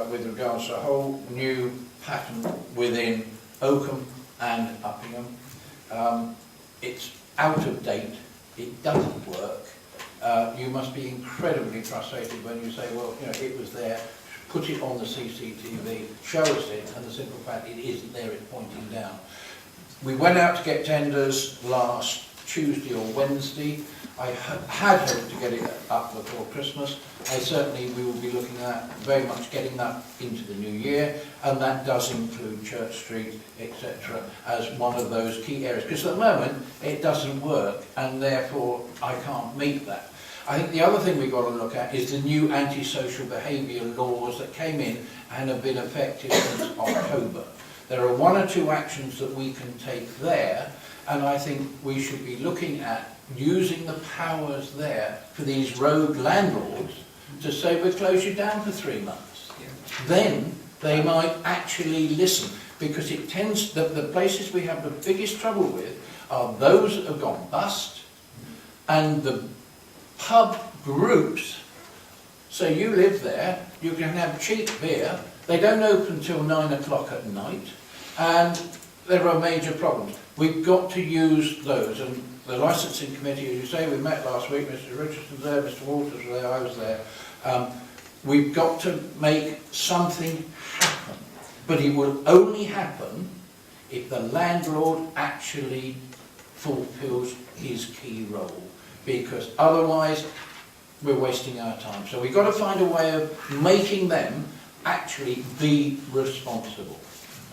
with regards to a whole new pattern within Oakham and Uppingham. It's out of date, it doesn't work. You must be incredibly frustrated when you say, well, you know, it was there, put it on the CCTV, show us it, and the simple fact it isn't there, it's pointing down. We went out to get tenders last Tuesday or Wednesday. I had hoped to get it up before Christmas. We will be looking at very much getting that into the new year, and that does include Church Street, etc., as one of those key areas. Because at the moment, it doesn't work, and therefore I can't meet that. I think the other thing we've got to look at is the new antisocial behaviour laws that came in and have been effective since October. There are one or two actions that we can take there, and I think we should be looking at using the powers there for these rogue landlords to say we'll close you down for 3 months. Then they might actually listen, because it tends that the places we have the biggest trouble with are those that have gone bust and the pub groups. So you live there, you can have cheap beer, they don't open till 9 o'clock at night, and there are major problems. We've got to use those, and the licensing committee, as you say, we met last week, Mr. Richardson's there, Mr. Walters was there, I was there. We've got to make something happen, but it will only happen if the landlord actually fulfills his key role, because otherwise we're wasting our time. So we've got to find a way of making them actually be responsible.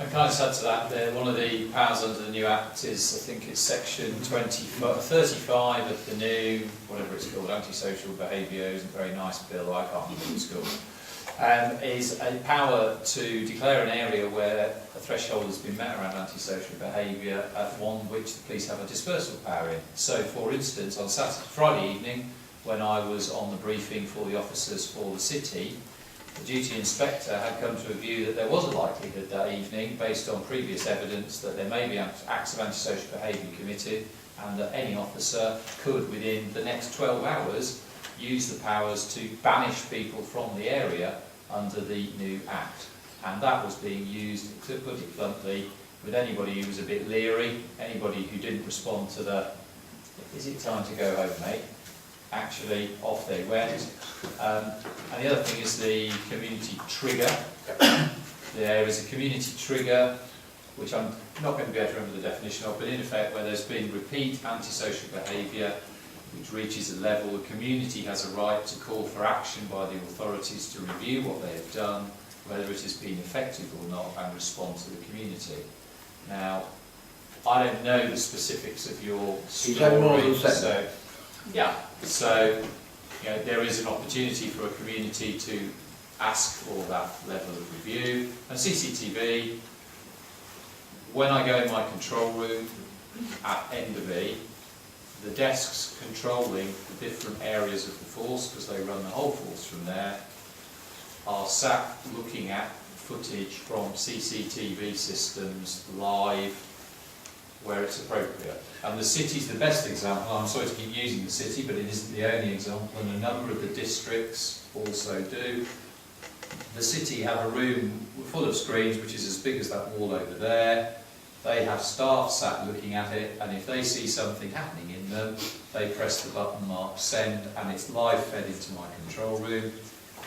And can I just add to that, one of the powers under the new Act is, I think it's section 35 of the new, whatever it's called, antisocial behaviours, a very nice bill, I can't remember what it's called, is a power to declare an area where a threshold has been met around antisocial behaviour at one which the police have a dispersal power in. So, for instance, on Friday evening, when I was on the briefing for the officers for the city, the duty inspector had come to a view that there was a likelihood that evening, based on previous evidence, that there may be acts of antisocial behaviour committed, and that any officer could, within the next 12 hours, use the powers to banish people from the area under the new Act. And that was being used, to put it bluntly, with anybody who was a bit leery, anybody who didn't respond to the, "Is it time to go home, mate?" Actually, off they went. And the other thing is the community trigger. There is a community trigger, which I'm not going to be able to remember the definition of, but in effect, where there's been repeat antisocial behaviour which reaches a level, the community has a right to call for action by the authorities to review what they have done, whether it has been effective or not, and respond to the community. Now, I don't know the specifics of your story, so yeah, so you know, there is an opportunity for a community to ask for that level of review. And CCTV, when I go in my control room at Enderby, the desks controlling the different areas of the force, because they run the whole force from there, are sat looking at footage from CCTV systems live where it's appropriate. And the city's the best example. I'm sorry to keep using the city, but it isn't the only example, and a number of the districts also do. The city have a room full of screens which is as big as that wall over there. They have staff sat looking at it, and if they see something happening in them, they press the button marked send, and it's live fed into my control room.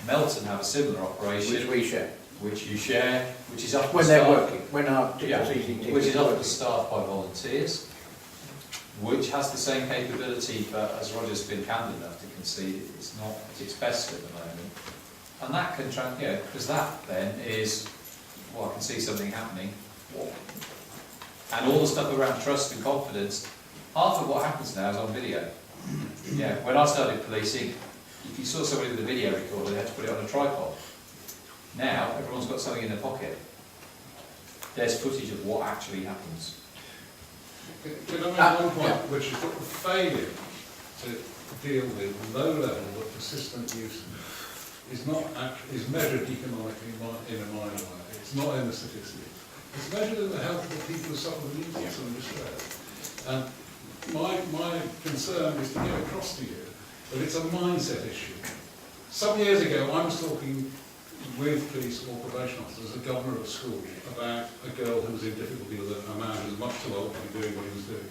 Melton have a similar operation. Which we share. Which you share, which is often when they're working, when our CCTV which is often staffed by volunteers, which has the same capability, but as Roger's been candid enough to concede, it's not at its best at the moment. And that can, because that then is, well, I can see something happening. And all the stuff around trust and confidence, half of what happens now is on video. Yeah, when I started policing, if you saw somebody with a video recorder, they had to put it on a tripod. Now, everyone's got something in their pocket. There's footage of what actually happens. Can I make one point, which is that the failure to deal with low-level but persistent use is measured economically in a minor way. It's not in the statistics. It's measured in the health of the people who suffer with loss and distress. And my concern is to get across to you that it's a mindset issue. Some years ago, I was talking with police or probation officers, a governor of a school, about a girl who was in difficulty with a man who was much too old to be doing what he was doing.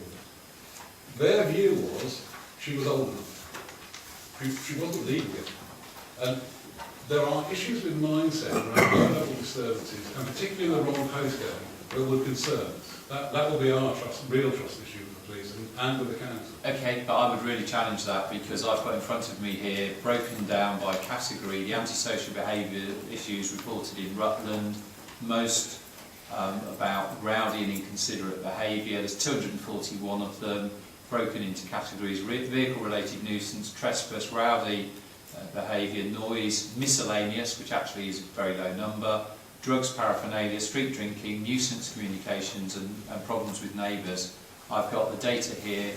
Their view was she was old enough. She wasn't legal yet. And there are issues with mindset around low-level disturbances, and particularly in the wrong postcode, that would concern us. That will be our real trust issue with the police and with the council. Okay, but I would really challenge that, because I've got in front of me here, broken down by category, the antisocial behaviour issues reported in Rutland, most about rowdy and inconsiderate behaviour. There's 241 of them, broken into categories: vehicle-related nuisance, trespass, rowdy behaviour, noise, miscellaneous, which actually is a very low number, drugs, paraphernalia, street drinking, nuisance communications, and problems with neighbours. I've got the data here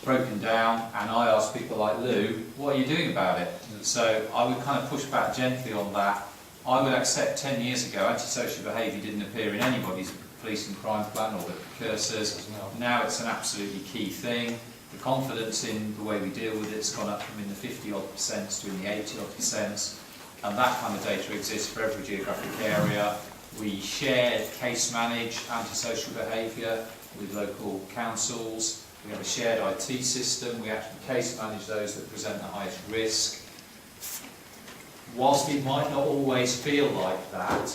broken down, and I ask people like Lou, what are you doing about it? So I would kind of push back gently on that. I would accept 10 years ago antisocial behaviour didn't appear in anybody's police and crime plan or the precursors. Now it's an absolutely key thing. The confidence in the way we deal with it's gone up from in the 50-odd% to in the 80-odd%, and that kind of data exists for every geographic area. We share, case manage antisocial behaviour with local councils. We have a shared IT system. We actually case manage those that present the highest risk. Whilst it might not always feel like that,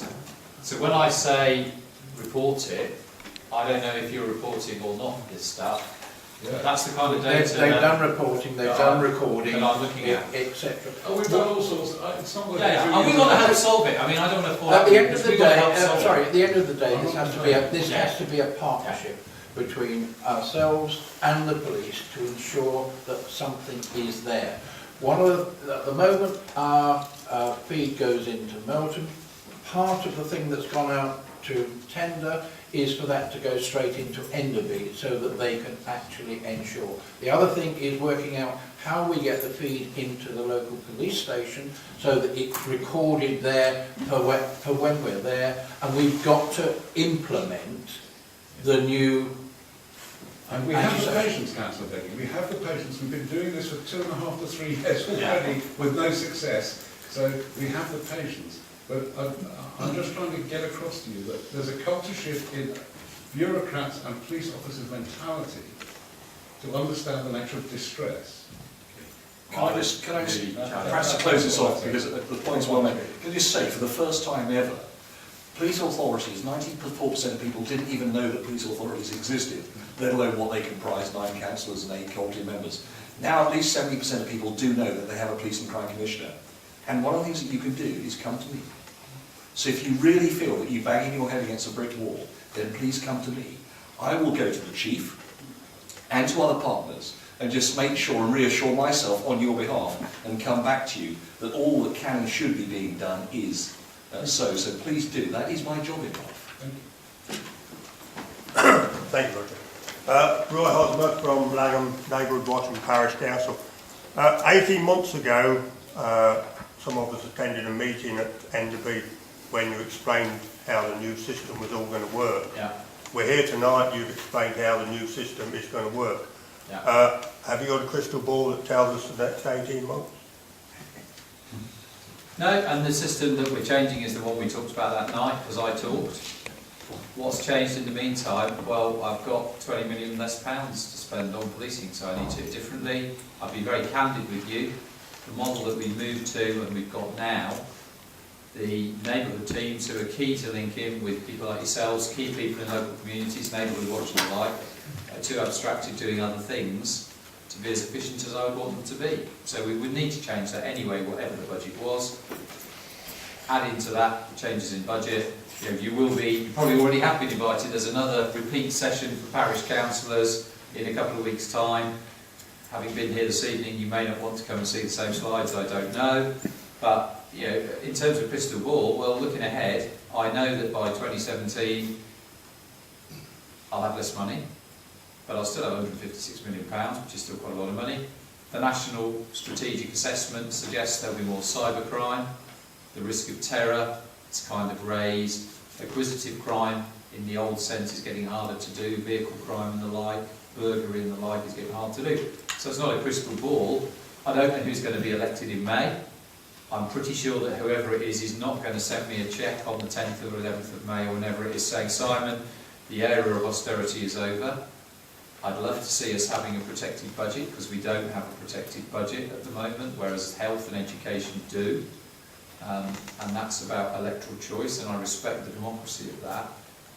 so when I say report it, I don't know if you're reporting or not this stuff. Yeah. That's the kind of data they've done reporting, they've done recording, that I'm looking at, etc. Oh, we've done all sorts. It's not like and we want to help solve it. I mean, I don't want to fall At the end of the day, at the end of the day, this has to be a partnership between ourselves and the police to ensure that something is there. At the moment, our feed goes into Melton. Part of the thing that's gone out to tender is for that to go straight into Enderby so that they can actually ensure. The other thing is working out how we get the feed into the local police station so that it's recorded there for when we're there, and we've got to implement the new. And we have the patience, Councillor Becky. We have the patience. We've been doing this for 2.5 to 3 years already with no success. So we have the patience. But I'm just trying to get across to you that there's a culture shift in bureaucrats and police officers' mentality to understand the nature of distress. Can I just perhaps to close this off, because the point's well made. Can I just say, for the first time ever, police authorities, 94% of people didn't even know that police authorities existed, let alone what they comprise, 9 councillors and 8 committee members. Now at least 70% of people do know that they have a police and crime commissioner. And one of the things that you can do is come to me. So if you really feel that you're banging your head against a brick wall, then please come to me. I will go to the chief and to other partners and just make sure and reassure myself on your behalf and come back to you that all that can and should be being done is so please do. That is my job in life. Thank you, Roger. Roy Hosmer from Langham Neighbourhood Watch and Parish Council. 18 months ago, some of us attended a meeting at Enderby when you explained how the new system was all going to work. Yeah. We're here tonight, you've explained how the new system is going to work. Yeah. Have you got a crystal ball that tells us the next 18 months? No, and the system that we're changing is the one we talked about that night, as I talked. What's changed in the meantime? Well, I've got 20 million less pounds to spend on policing, so I need to do it differently. I'll be very candid with you. The model that we moved to and we've got now, the neighbourhood teams who are key to link in with people like yourselves, key people in local communities, neighbourhood watch and the like, are too abstracted doing other things to be as efficient as I would want them to be. So we would need to change that anyway, whatever the budget was. Add into that the changes in budget. You probably already have been invited. There's another repeat session for parish councillors in a couple of weeks' time. Having been here this evening, you may not want to come and see the same slides, I don't know. But in terms of crystal ball, well, looking ahead, I know that by 2017 I'll have less money, but I'll still have £156 million, which is still quite a lot of money. The National Strategic Assessment suggests there'll be more cybercrime, the risk of terror is kind of raised, acquisitive crime in the old sense is getting harder to do, vehicle crime and the like, burglary and the like is getting hard to do. So it's not a crystal ball. I don't know who's going to be elected in May. I'm pretty sure that whoever it is not going to send me a cheque on the 10th or 11th of May or whenever it is saying, Simon, the era of austerity is over. I'd love to see us having a protected budget because we don't have a protected budget at the moment, whereas health and education do. and that's about electoral choice, and I respect the democracy of that.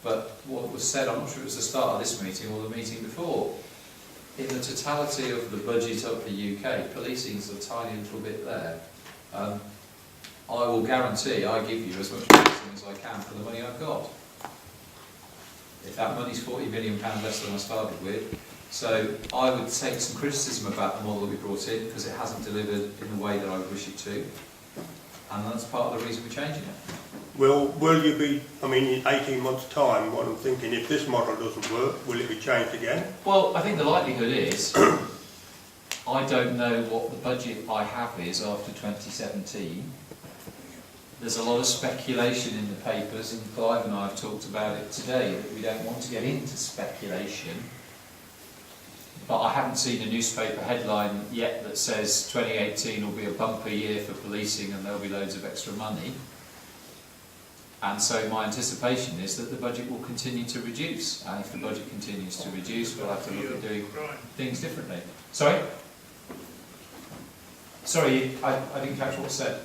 But what was said, I'm not sure it was the start of this meeting or the meeting before, in the totality of the budget of the UK, policing is a tiny little bit there. I will guarantee I give you as much policing as I can for the money I've got. If that money's £40 million less than I started with, so I would take some criticism about the model we brought in because it hasn't delivered in the way that I would wish it to, and that's part of the reason we're changing it. Will you be, I mean, in 18 months' time, what I'm thinking, if this model doesn't work, will it be changed again? Well, I think the likelihood is, I don't know what the budget I have is after 2017. There's a lot of speculation in the papers, and Clive and I have talked about it today, that we don't want to get into speculation. But I haven't seen a newspaper headline yet that says 2018 will be a bumper year for policing and there'll be loads of extra money. And so my anticipation is that the budget will continue to reduce. And if the budget continues to reduce, we'll have to look at doing things differently. Sorry? Sorry, I didn't catch what was said.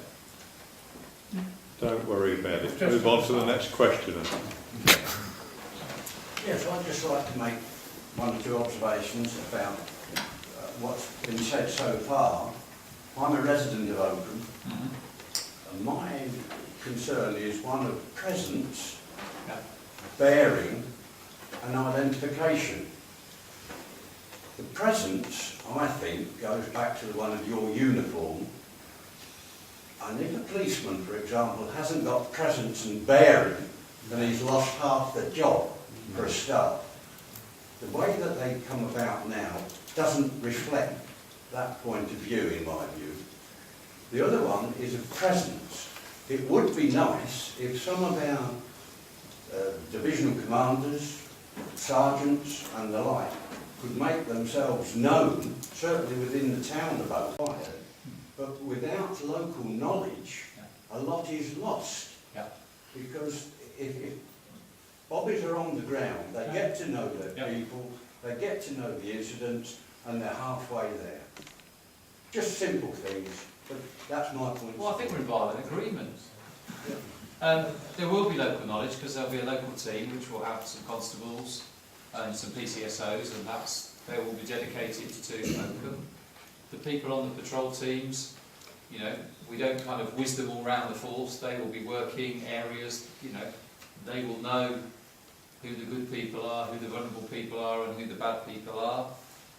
Don't worry about it. Move on to the next questioner. Yes, I'd just like to make one or two observations about what's been said so far. I'm a resident of Oakham, and my concern is one of presence, bearing and identification. The presence, I think, goes back to the one of your uniform, and if a policeman, for example, hasn't got presence and bearing, then he's lost half the job for a start. The way that they come about now doesn't reflect that point of view, in my view. The other one is of presence. It would be nice if some of our divisional commanders, sergeants and the like could make themselves known, certainly within the town of Oakham, but without local knowledge, a lot is lost. Yeah. Because if bobbies are on the ground, they get to know their people, they get to know the incidents, and they're halfway there. Just simple things, but that's my point. Well, I think we're in violent agreement. There will be local knowledge because there'll be a local team which will have some constables and some PCSOs, and they will be dedicated to Oakham. The people on the patrol teams, you know, we don't kind of whiz them all around the force. They will be working areas, you know, they will know who the good people are, who the vulnerable people are, and who the bad people are.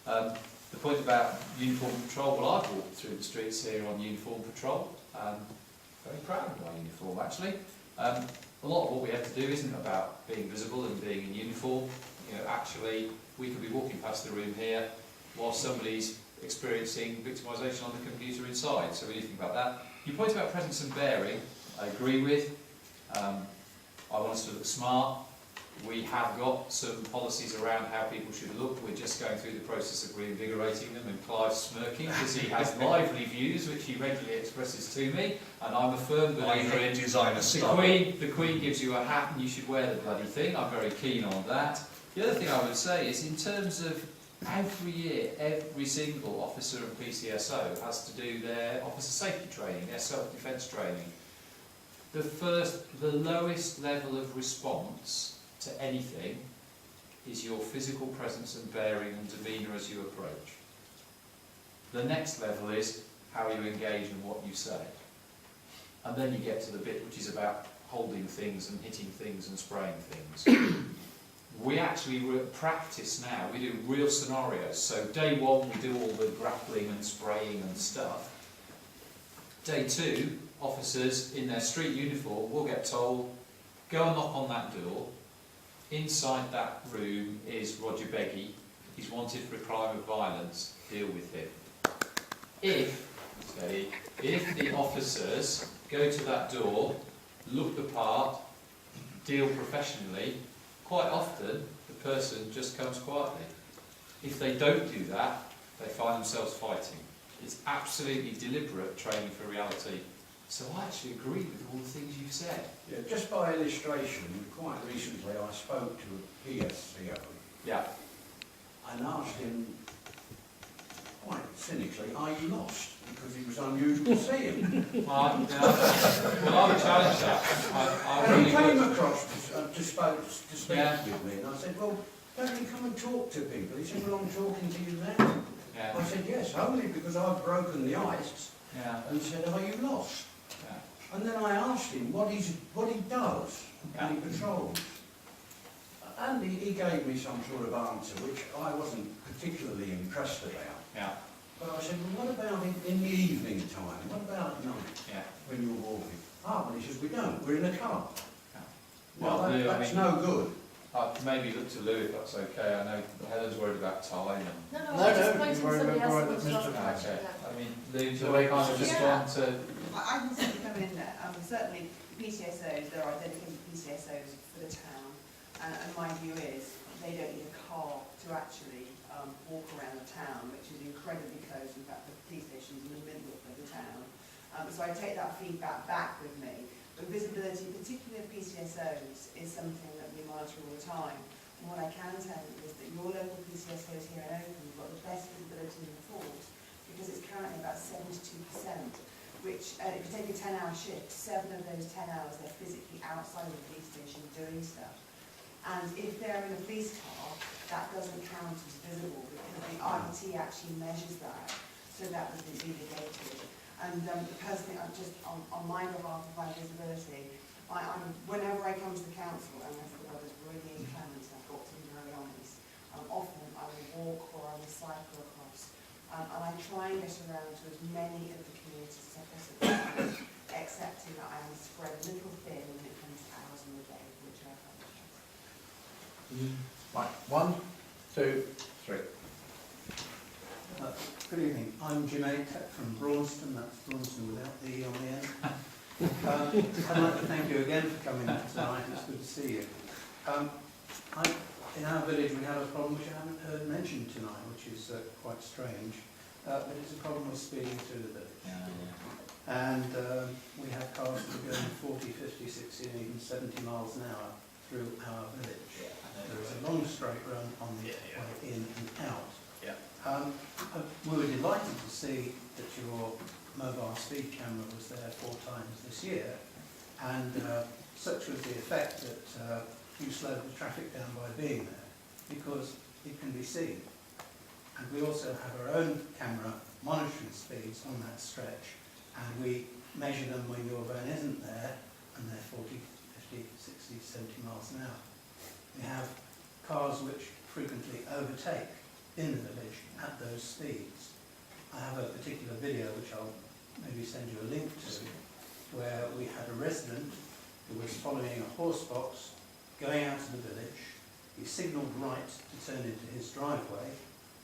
The point about uniform patrol, well, I've walked through the streets here on uniform patrol. Very proud of my uniform, actually. A lot of what we have to do isn't about being visible and being in uniform. You know, actually, we could be walking past the room here while somebody's experiencing victimisation on the computer inside. So when you think about that, your point about presence and bearing, I agree with. I want us to look smart. We have got some policies around how people should look. We're just going through the process of reinvigorating them, and Clive's smirking because he has lively views which he regularly expresses to me, and I'm a firm believer in designer style. The Queen gives you a hat and you should wear the bloody thing. I'm very keen on that. The other thing I would say is, in terms of every year, every single officer and PCSO has to do their officer safety training, their self-defence training. The lowest level of response to anything is your physical presence and bearing and demeanour as you approach. The next level is how you engage and what you say. And then you get to the bit which is about holding things and hitting things and spraying things. We actually practice now, we do real scenarios. So day one we do all the grappling and spraying and stuff. Day two, officers in their street uniform will get told, go and knock on that door. Inside that room is Roger Beggy. He's wanted for a crime of violence. Deal with him. If the officers go to that door, look the part, deal professionally, quite often the person just comes quietly. If they don't do that, they find themselves fighting. It's absolutely deliberate training for reality. So I actually agree with all the things you've said. Yeah, just by illustration, quite recently I spoke to a PSCO. Yeah. And asked him, quite cynically, are you lost? Because because it was unusual to see him. Well, I would challenge that. I And really he came would. across to speak Yeah. with me, and I said, well, don't you come and talk to people? He said, well, I'm talking to you now. Yeah. I said, yes, only because I've broken the ice. Yeah. And he said, are you lost? Yeah. And then I asked him what he does, and he patrols. And he gave me some sort of answer, which I wasn't particularly impressed about. Yeah. But I said, well, what about in the evening time? What about at night, Yeah. when you're walking? Ah, well, he says, we don't, we're in a car. Yeah. Well, Well, Lou, I that's mean- no good. I'd maybe look to Lou if that's okay. I know Helen's worried about time. And No, No, I was just no, waiting you've for already somebody been else worried to that ask Mr. a question. okay. I mean, Lou, do you So want to we kind of can respond to? I can certainly come in there. Certainly, the PCSOs, there are dedicated PCSOs for the town, and my view is they don't need a car to actually walk around the town, which is incredibly close. In fact, the police station's in the middle of the town. So I take that feedback back with me. But visibility, particularly of PCSOs, is something that we monitor all the time. And what I can tell you is that your local PCSOs here in Oakham have got the best visibility in the force, because it's currently about 72%, which, if you take a 10-hour shift, 7 of those 10 hours they're physically outside of the police station doing stuff. And if they're in a police car, that doesn't count as visible, because the IT actually measures that, so that would be negated. And personally, I'm just, on my behalf of my visibility, whenever I come to the council, unless the weather's really inclement, I've got to be very honest, often I will walk or I will cycle across. And I try and get around to as many of the communities as I possibly can, accepting that I am spread a little thin when it comes to hours in the day, which I apologise. Right, 1, 2, 3. Good evening, I'm Jim Atek from Braunston, that's Braunston without the E on the end. I'd like to thank you again for coming tonight, it's good to see you. In our village we have a problem which I haven't heard mentioned tonight, which is quite strange, but it's a problem with speeding through the village. And we have cars that are going 40, 50, 60 and even 70 miles an hour through our village. There is a long straight run on the way in and out. We were delighted to see that your mobile speed camera was there 4 times this year, and such was the effect that you slowed the traffic down by being there, because it can be seen. And we also have our own camera monitoring speeds on that stretch, and we measure them when your van isn't there, and they're 40, 50, 60, 70 miles an hour. We have cars which frequently overtake in the village at those speeds. I have a particular video which I'll maybe send you a link to, where we had a resident who was following a horse box going out to the village. He signalled right to turn into his driveway,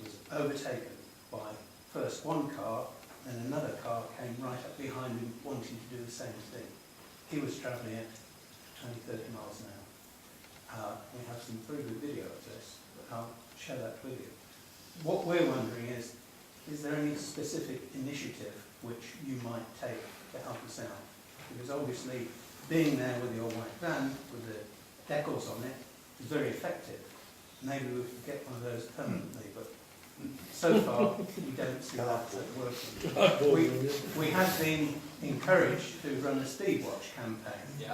was overtaken by first one car, then another car came right up behind him wanting to do the same thing. He was travelling at 20, 30 miles an hour. We have some pretty good video of this, but I'll share that with you. What we're wondering is there any specific initiative which you might take to help us out? Because obviously, being there with your white van, with the decals on it, is very effective. Maybe we could get one of those permanently, but so far, we don't see that working. We have been encouraged to run a speed watch campaign.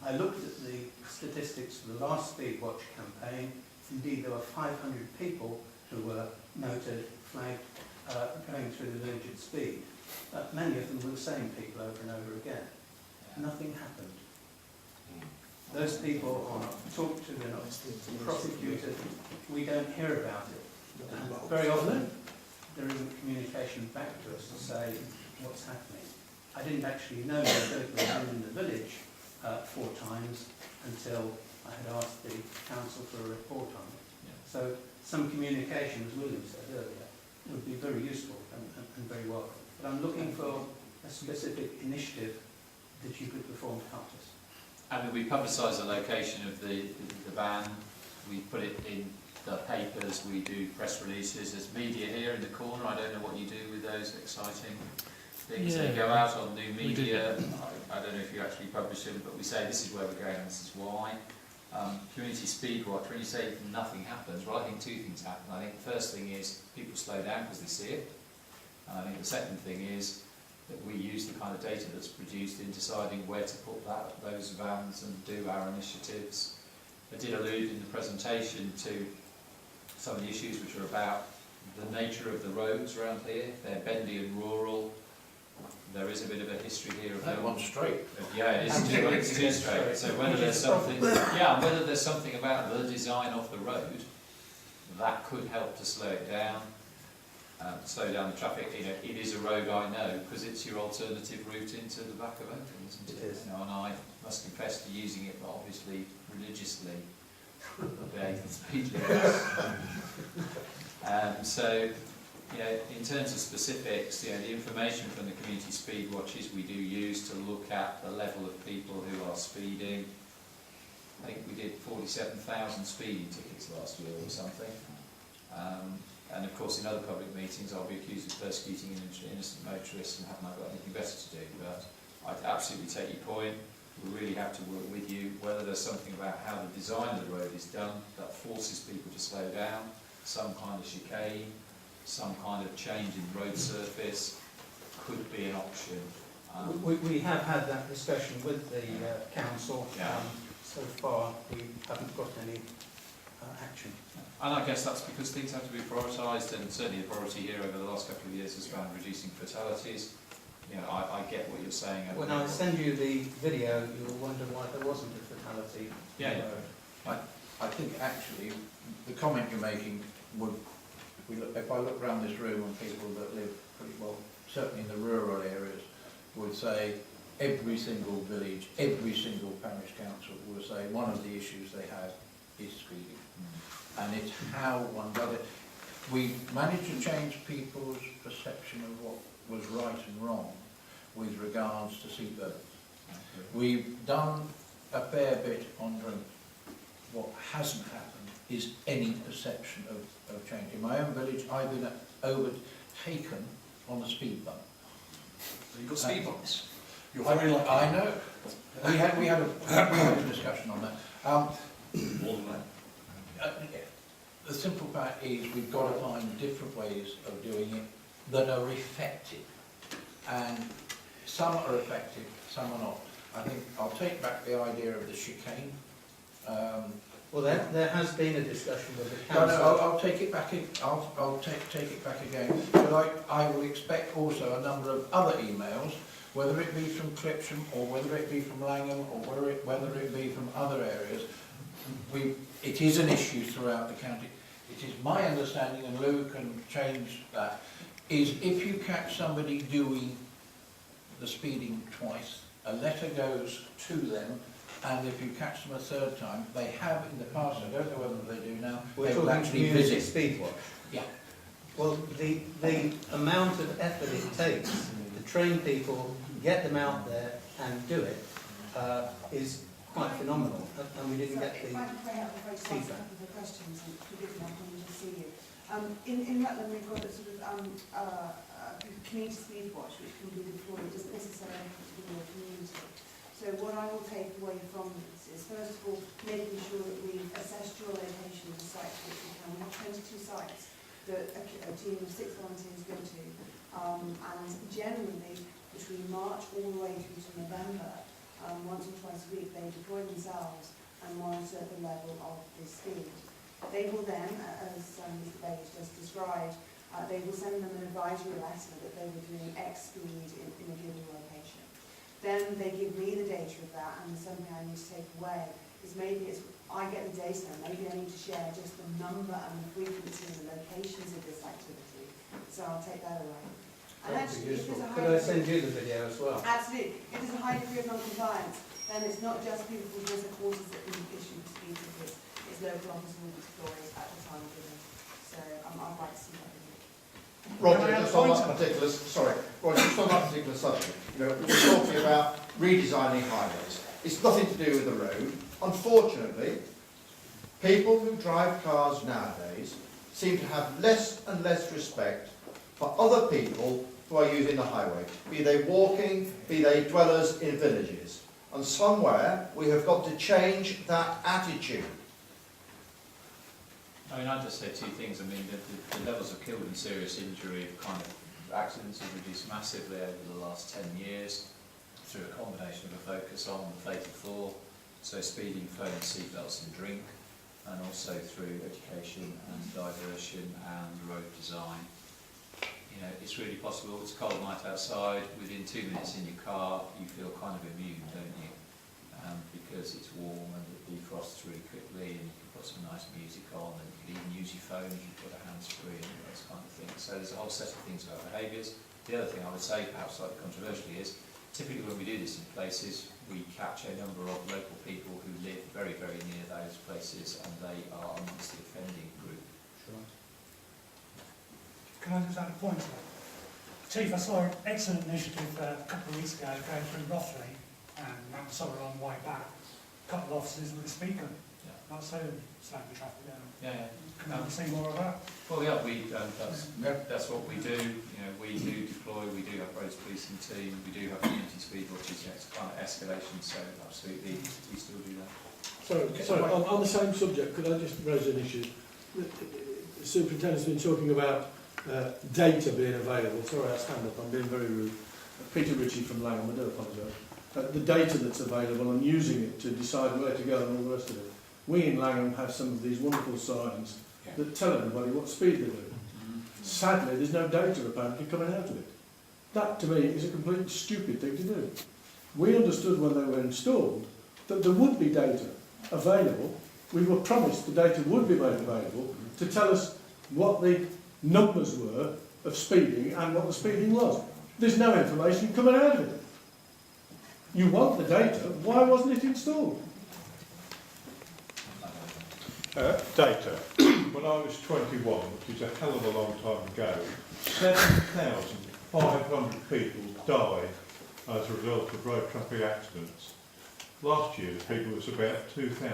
I looked at the statistics for the last speed watch campaign. Indeed, there were 500 people who were noted, flagged, going through the village at speed. Many of them were the same people over and over again. Nothing happened. Those people are not talked to, they're not prosecuted. We don't hear about it. And very often, there isn't communication back to us to say what's happening. I didn't actually know that they were in the village 4 times until I had asked the council for a report on it. So some communication, as William said earlier, would be very useful and very welcome. But I'm looking for a specific initiative that you could perform to help us. I mean, we publicise the location of the van, we put it in the papers, we do press releases. There's media here in the corner. I don't know what you do with those exciting things. They go out on new media. I don't know if you actually publish them, but we say this is where we're going and this is why. Community speed watch, when you say nothing happens, well, I think 2 things happen. I think the first thing is people slow down because they see it. And I think the second thing is that we use the kind of data that's produced in deciding where to put those vans and do our initiatives. I did allude in the presentation to some of the issues which are about the nature of the roads around here. They're bendy and rural. There is a bit of a history here of That one's straight. Yeah, it's too straight. So whether there's something, whether there's something about the design of the road that could help to slow it down, slow down the traffic. You know, it is a road I know because it's your alternative route into the back of Oakham, isn't it? It is. You know, and I must confess to using it, obviously religiously, obeying the speed limits. So, you know, in terms of specifics, you know, the information from the community speed watches we do use to look at the level of people who are speeding. I think we did 47,000 speeding tickets last year or something. And of course in other public meetings I'll be accused of persecuting an innocent motorist and haven't I got anything better to do. But I absolutely take your point. We really have to work with you, whether there's something about how the design of the road is done that forces people to slow down, some kind of chicane, some kind of change in road surface could be an option. We have had that discussion with the council. Yeah. So far, we haven't got any action. And I guess that's because things have to be prioritised, and certainly the priority here over the last couple of years has been reducing fatalities. You know, I get what you're saying. When I send you the video, you'll wonder why there wasn't a fatality. Yeah. I think actually the comment you're making would, if I look around this room and people that live pretty well, certainly in the rural areas, would say every single village, every single parish council will say one of the issues they have is speeding. And it's how one does it. We managed to change people's perception of what was right and wrong with regards to seatbelts. We've done a fair bit on drink. What hasn't happened is any perception of change. In my own village, I've been overtaken on a speed bump. So you've got speed bumps. You're I very lucky. I know. We had a discussion on that. More than that. The simple fact is we've got to find different ways of doing it that are effective. And some are effective, some are not. I think I'll take back the idea of the chicane. Well, there has been a discussion with the No, council. I'll take it back. I'll take it back again. But I will expect also a number of other emails, whether it be from Clipsham or whether it be from Langham or whether it be from other areas. It is an issue throughout the county. It is my understanding, and Lou can change that, is if you catch somebody doing the speeding twice, a letter goes to them, and if you catch them a third time, they have in the past, I don't know whether they do now, they will actually visit. Speed watch. Yeah. Well, the amount of effort it takes to train people, get them out there and do it, is quite phenomenal. And we didn't get the feedback. A couple of questions, and forgive me, I'm coming to see you. In Rutland, we've got a sort of community speed watch, which can be deployed. It doesn't necessarily have to be in the community. So what I will take away from this is, first of all, making sure that we've assessed your location of the sites which we can. We have 22 sites that a team of 6 volunteers go to. And generally, between March all the way through to November, once or twice a week, they deploy themselves and monitor the level of the speed. They will then, as Mr. Bates just described, they will send them an advisory letter that they were doing X speed in a given location. Then they give me the data of that, and something I need to take away is maybe I get the data, maybe I need to share just the number and the frequency and the locations of this activity. So I'll take that away. And actually, if there's a Could I send you the video as well? Absolutely. If there's a high degree of non-compliance, then it's not just people from visit quarters that can issue speed tickets. It's local officers will be deployed at the time of giving. So I'd like to see that. Roger, just on that particular, just on that particular subject, you know, we're talking about redesigning highways. It's nothing to do with the road. Unfortunately, people who drive cars nowadays seem to have less and less respect for other people who are using the highway, be they walking, be they dwellers in villages. And somewhere we have got to change that attitude. I mean, I'd just say two things. I mean, the levels of killed and serious injury have kind of accidents have reduced massively over the last 10 years through a combination of a focus on the fatal flaw, so speeding, phone, seatbelts and drink, and also through education and diversion and road design. You know, it's really possible. It's a cold night outside. Within 2 minutes in your car, you feel kind of immune, don't you? Because it's warm and it defrosts really quickly, and you can put some nice music on, and you can even use your phone if you put a hands-free and those kind of things. So there's a whole set of things about behaviours. The other thing I would say, perhaps slightly controversially, is typically when we do this in places, we catch a number of local people who live very, very near those places, and they are amongst the offending group. Sure. Can I just add a point to that? Chief, I saw an excellent initiative a couple of weeks ago going through Rutland, and I saw it on the way back. A couple of officers with a speaker. Yeah. Not so slowing the traffic down. Yeah. Can we see more of that? Well, yeah, that's what we do. You know, we do deploy. We do have roads policing team. We do have community speed watches. Yeah, it's kind of escalation. So absolutely, we still do that. Sorry, on the same subject, could I just raise an issue? The superintendent's been talking about data being available. Sorry, I stand up. I'm being very rude. Peter Ritchie from Langham. I do apologise. The data that's available and using it to decide where to go and all the rest of it. We in Langham have some of these wonderful signs that tell everybody what speed they're doing. Sadly, there's no data apparently coming out of it. That, to me, is a completely stupid thing to do. We understood when they were installed that there would be data available. We were promised the data would be made available to tell us what the numbers were of speeding and what the speeding was. There's no information coming out of it. You want the data, why wasn't it installed? Data. When I was 21, which is a hell of a long time ago, 7,500 people died as a result of road traffic accidents. Last year, the figure was about 2,000.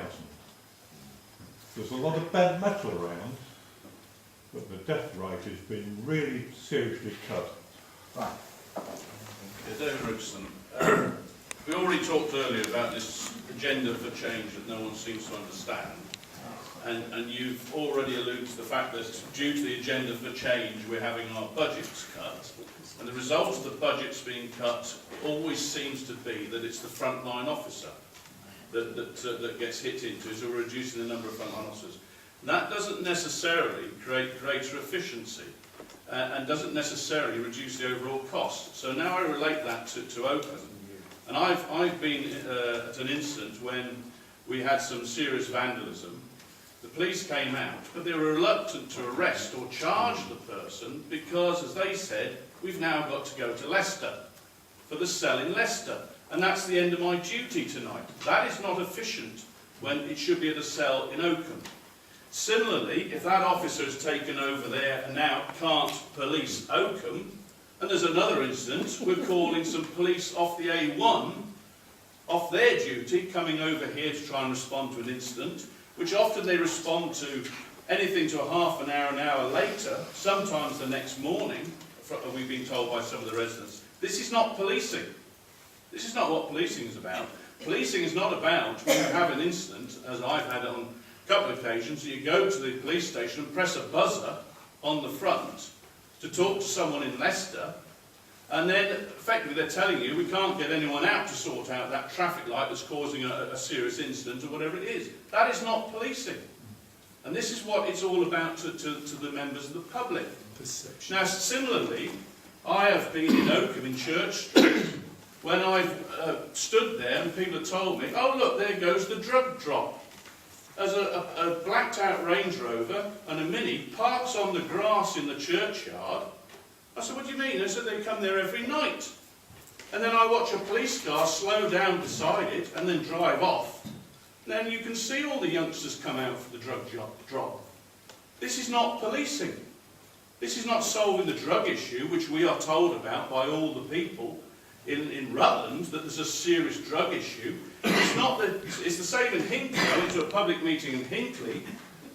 There's a lot of bad metal around, but the death rate has been really seriously cut. Right. David Richardson. We already talked earlier about this agenda for change that no one seems to understand. And you've already alluded to the fact that due to the agenda for change, we're having our budgets cut. And the result of the budgets being cut always seems to be that it's the frontline officer that gets hit into, so we're reducing the number of frontline officers. That doesn't necessarily create greater efficiency and doesn't necessarily reduce the overall cost. So now I relate that to Open. And I've been at an incident when we had some serious vandalism. The police came out, but they were reluctant to arrest or charge the person because, as they said, we've now got to go to Leicester for the cell in Leicester. And that's the end of my duty tonight. That is not efficient when it should be at a cell in Oakham. Similarly, if that officer has taken over there and now can't police Oakham, and there's another instance, we're calling some police off the A1, off their duty, coming over here to try and respond to an incident, which often they respond to anything to a half an hour later, sometimes the next morning, we've been told by some of the residents. This is not policing. This is not what policing is about. Policing is not about when you have an incident, as I've had on a couple of occasions, you go to the police station and press a buzzer on the front to talk to someone in Leicester, and then effectively they're telling you we can't get anyone out to sort out that traffic light that's causing a serious incident or whatever it is. That is not policing. And this is what it's all about to the members of the public. Perception. Now, similarly, I have been in Oakham in Church Street when I've stood there and people have told me, oh look, there goes the drug drop. As a blacked out Range Rover and a Mini parks on the grass in the churchyard. I said, what do you mean? They said they come there every night. And then I watch a police car slow down beside it and then drive off. And then you can see all the youngsters come out for the drug drop. This is not policing. This is not solving the drug issue, which we are told about by all the people in Rutland, that there's a serious drug issue. It's not that, it's the same in Hinckley. I went to a public meeting in Hinckley,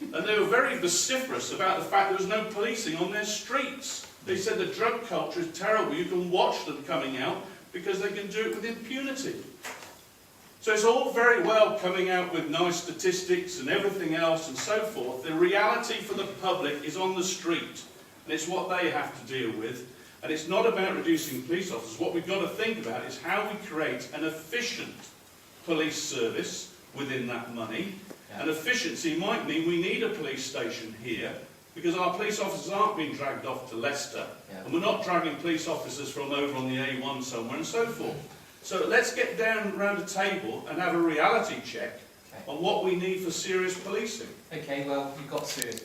and they were very vociferous about the fact there was no policing on their streets. They said the drug culture is terrible. You can watch them coming out because they can do it with impunity. So it's all very well coming out with nice statistics and everything else and so forth. The reality for the public is on the street, and it's what they have to deal with. And it's not about reducing police officers. What we've got to think about is how we create an efficient police service within that money. And efficiency might mean we need a police station here, because our police officers aren't being dragged off to Leicester, and we're not dragging police officers from over on the A1 somewhere and so forth. So let's get down around a table and have a reality check on what we need for serious policing. Okay, well, you've got serious